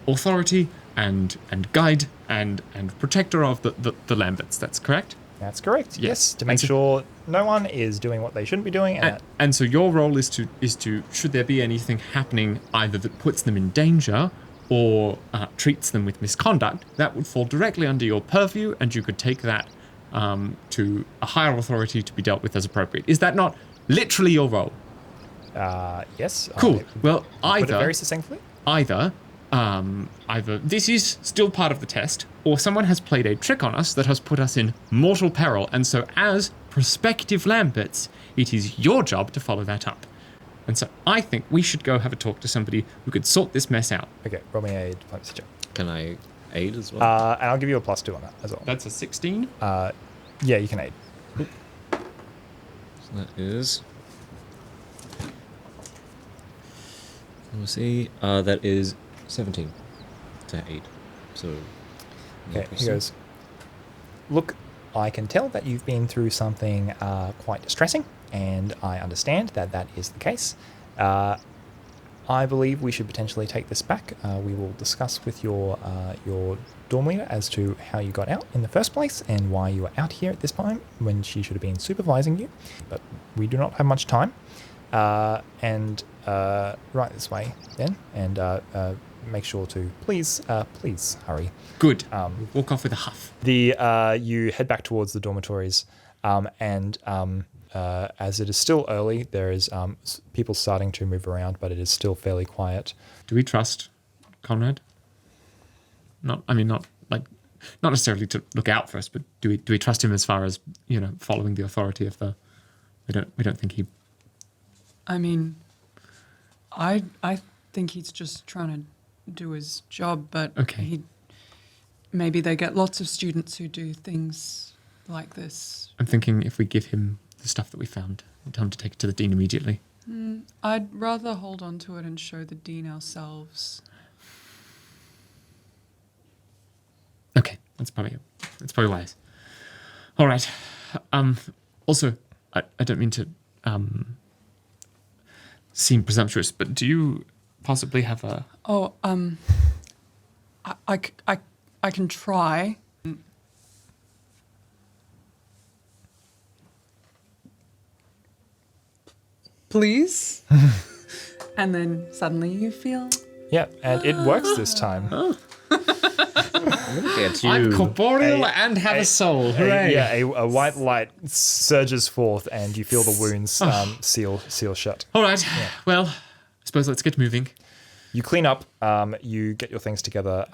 authority and guide and protector of the Lamberts. That's correct. That's correct. Yes. To And make so- sure no one is doing what they shouldn't be doing. And so your role is to should there be anything happening either that puts them in danger or treats them with misconduct, that would fall directly under your purview, and you could take that to a higher authority to be dealt with as appropriate. Is that not literally your role? Yes. Cool. Well, Put it either very succinctly. either this is still part of the test, or someone has played a trick on us that has put us in mortal peril, and so as prospective Lamberts, it is your job to follow that up. And so I think we should go have a talk to somebody who could sort this mess out. Okay. Roll me a diplomacy check. Can I aid as well? And I'll give you a +2 on that as well. That's a 16. Yeah, you can aid. So that is. Let me see. That is 17 to 8. So. Okay, he goes, look, I can tell that you've been through something quite distressing, and I understand that that is the case. I believe we should potentially take this back. We will discuss with your dorm leader as to how you got out in the first place and why you were out here at this time when she should have been supervising you. But we do not have much time. And right this way then, and make sure to please hurry. Good. Walk off with a huff. You head back towards the dormitories, and as it is still early, there is people starting to move around, but it is still fairly quiet. Do we trust Conrad? Not necessarily to look out for us, but do we trust him as far as following the authority of the? We don't think he. I mean, I think he's just trying to do his job, but Okay. Maybe they get lots of students who do things like this. I'm thinking if we give him the stuff that we found, and tell him to take it to the dean immediately. I'd rather hold on to it and show the dean ourselves. Okay, that's probably wise. All right. Also, I don't mean to seem presumptuous, but do you possibly have a? Oh, I can try. Please? And then suddenly you feel... Yeah, and it works this time. Look at you. I'm corporeal and have a soul. Hooray! A white light surges forth, and you feel the wounds seal shut. All right. Well, I suppose let's get moving. You clean up. You get your things together.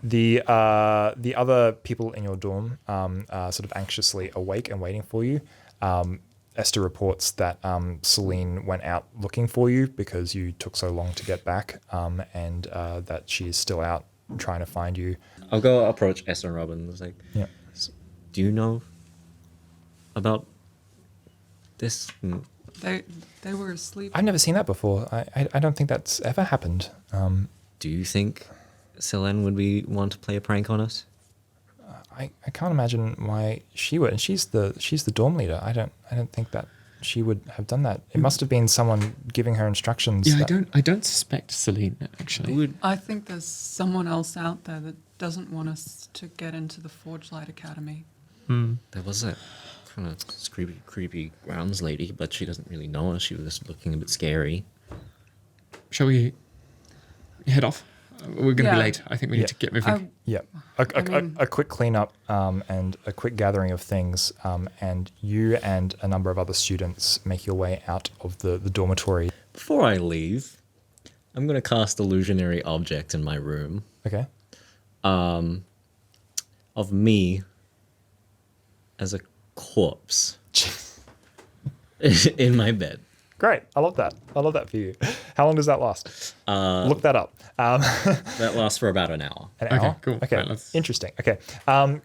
The other people in your dorm are sort of anxiously awake and waiting for you. Esther reports that Celine went out looking for you because you took so long to get back, and that she is still out trying to find you. I'll go approach Esther and Robin. I was like, Yeah. do you know about this? And They were asleep. I've never seen that before. I don't think that's ever happened. do you think Celine would want to play a prank on us? I can't imagine why she would. And she's the dorm leader. I don't think that she would have done that. It must have been someone giving her instructions. Yeah, I don't suspect Celine actually. I think there's someone else out there that doesn't want us to get into the Forge Light Academy. There was that kind of creepy grounds lady, but she doesn't really know us. She was looking a bit scary. Shall we head off? We're going to Yeah. be late. I think we need to get moving. Yeah, a quick cleanup and a quick gathering of things, and you and a number of other students make your way out of the dormitory. Before I leave, I'm going to cast illusionary object in my room Okay. of me as a corpse in my bed. Great. I love that. I love that for you. How long does that last? Look that up. That lasts for about an hour. An hour? cool. Okay, Right, let's- interesting. Okay,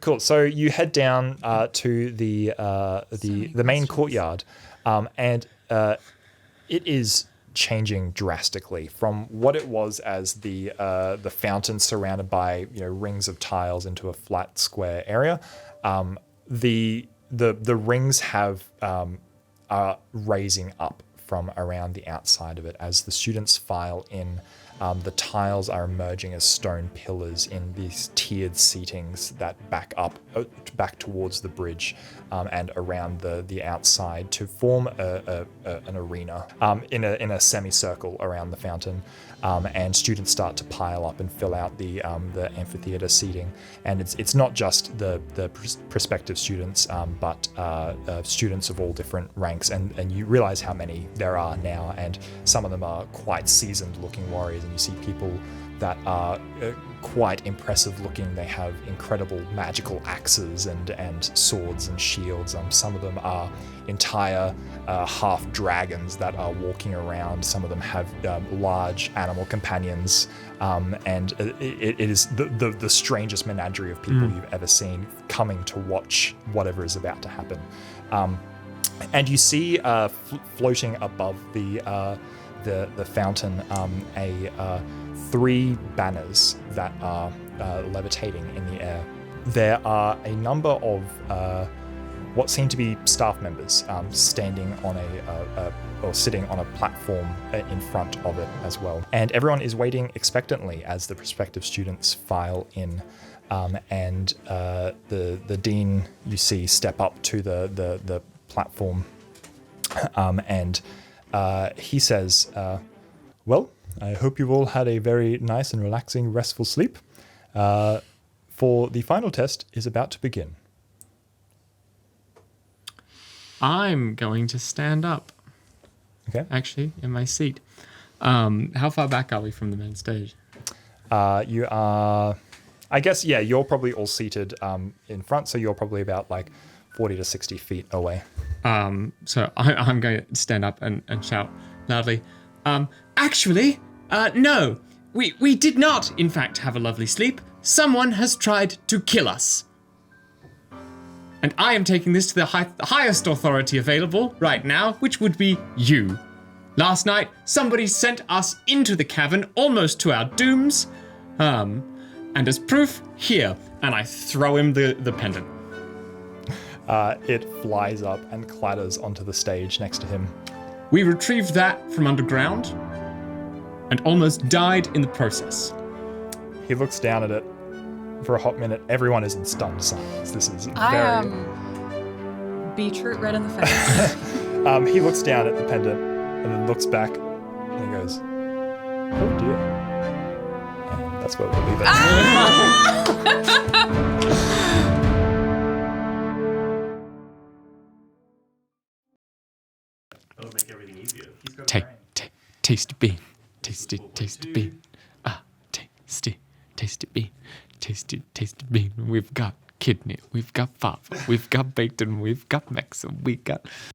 cool. So you head down to the main courtyard, and it is changing drastically from what it was as the fountain surrounded by rings of tiles into a flat square area. The rings have are raising up from around the outside of it as the students file in. The tiles are emerging as stone pillars in these tiered seatings that back towards the bridge and around the outside to form an arena in a semicircle around the fountain. And students start to pile up and fill out the amphitheater seating. And it's not just the prospective students, but students of all different ranks. And you realize how many there are now. And some of them are quite seasoned looking warriors. And you see people that are quite impressive looking. They have incredible magical axes and swords and shields. Some of them are entire half dragons that are walking around. Some of them have large animal companions, and it is the strangest menagerie of people you've ever seen coming to watch whatever is about to happen. And you see floating above the fountain three banners that are levitating in the air. There are a number of what seem to be staff members standing on or sitting on a platform in front of it as well. And everyone is waiting expectantly as the prospective students file in. And the dean you see step up to the platform, and he says, well, I hope you've all had a very nice and relaxing, restful sleep. For the final test is about to begin. I'm going to stand up, Okay. actually, in my seat. How far back are we from the main stage? You are, I guess, you're probably all seated in front, so you're probably about 40 to 60 feet away. So I'm going to stand up and shout loudly, actually, no, we did not, in fact, have a lovely sleep. Someone has tried to kill us. And I am taking this to the highest authority available right now, which would be you. Last night, somebody sent us into the cavern almost to our dooms. And as proof, here. And I throw him the pendant. It flies up and clatters onto the stage next to him. We retrieved that from underground and almost died in the process. He looks down at it for a hot minute. Everyone is in stunned silence. This is very... I am beetroot red in the face. He looks down at the pendant and then looks back and he goes, oh dear. And that's where we'll leave it. That'll make everything easier. He's got a Take, brain. tasty bean. Tasty bean. Tasty bean. Tasty bean. We've got kidney. We've got fava. We've got bacon. We've got Mexican. We got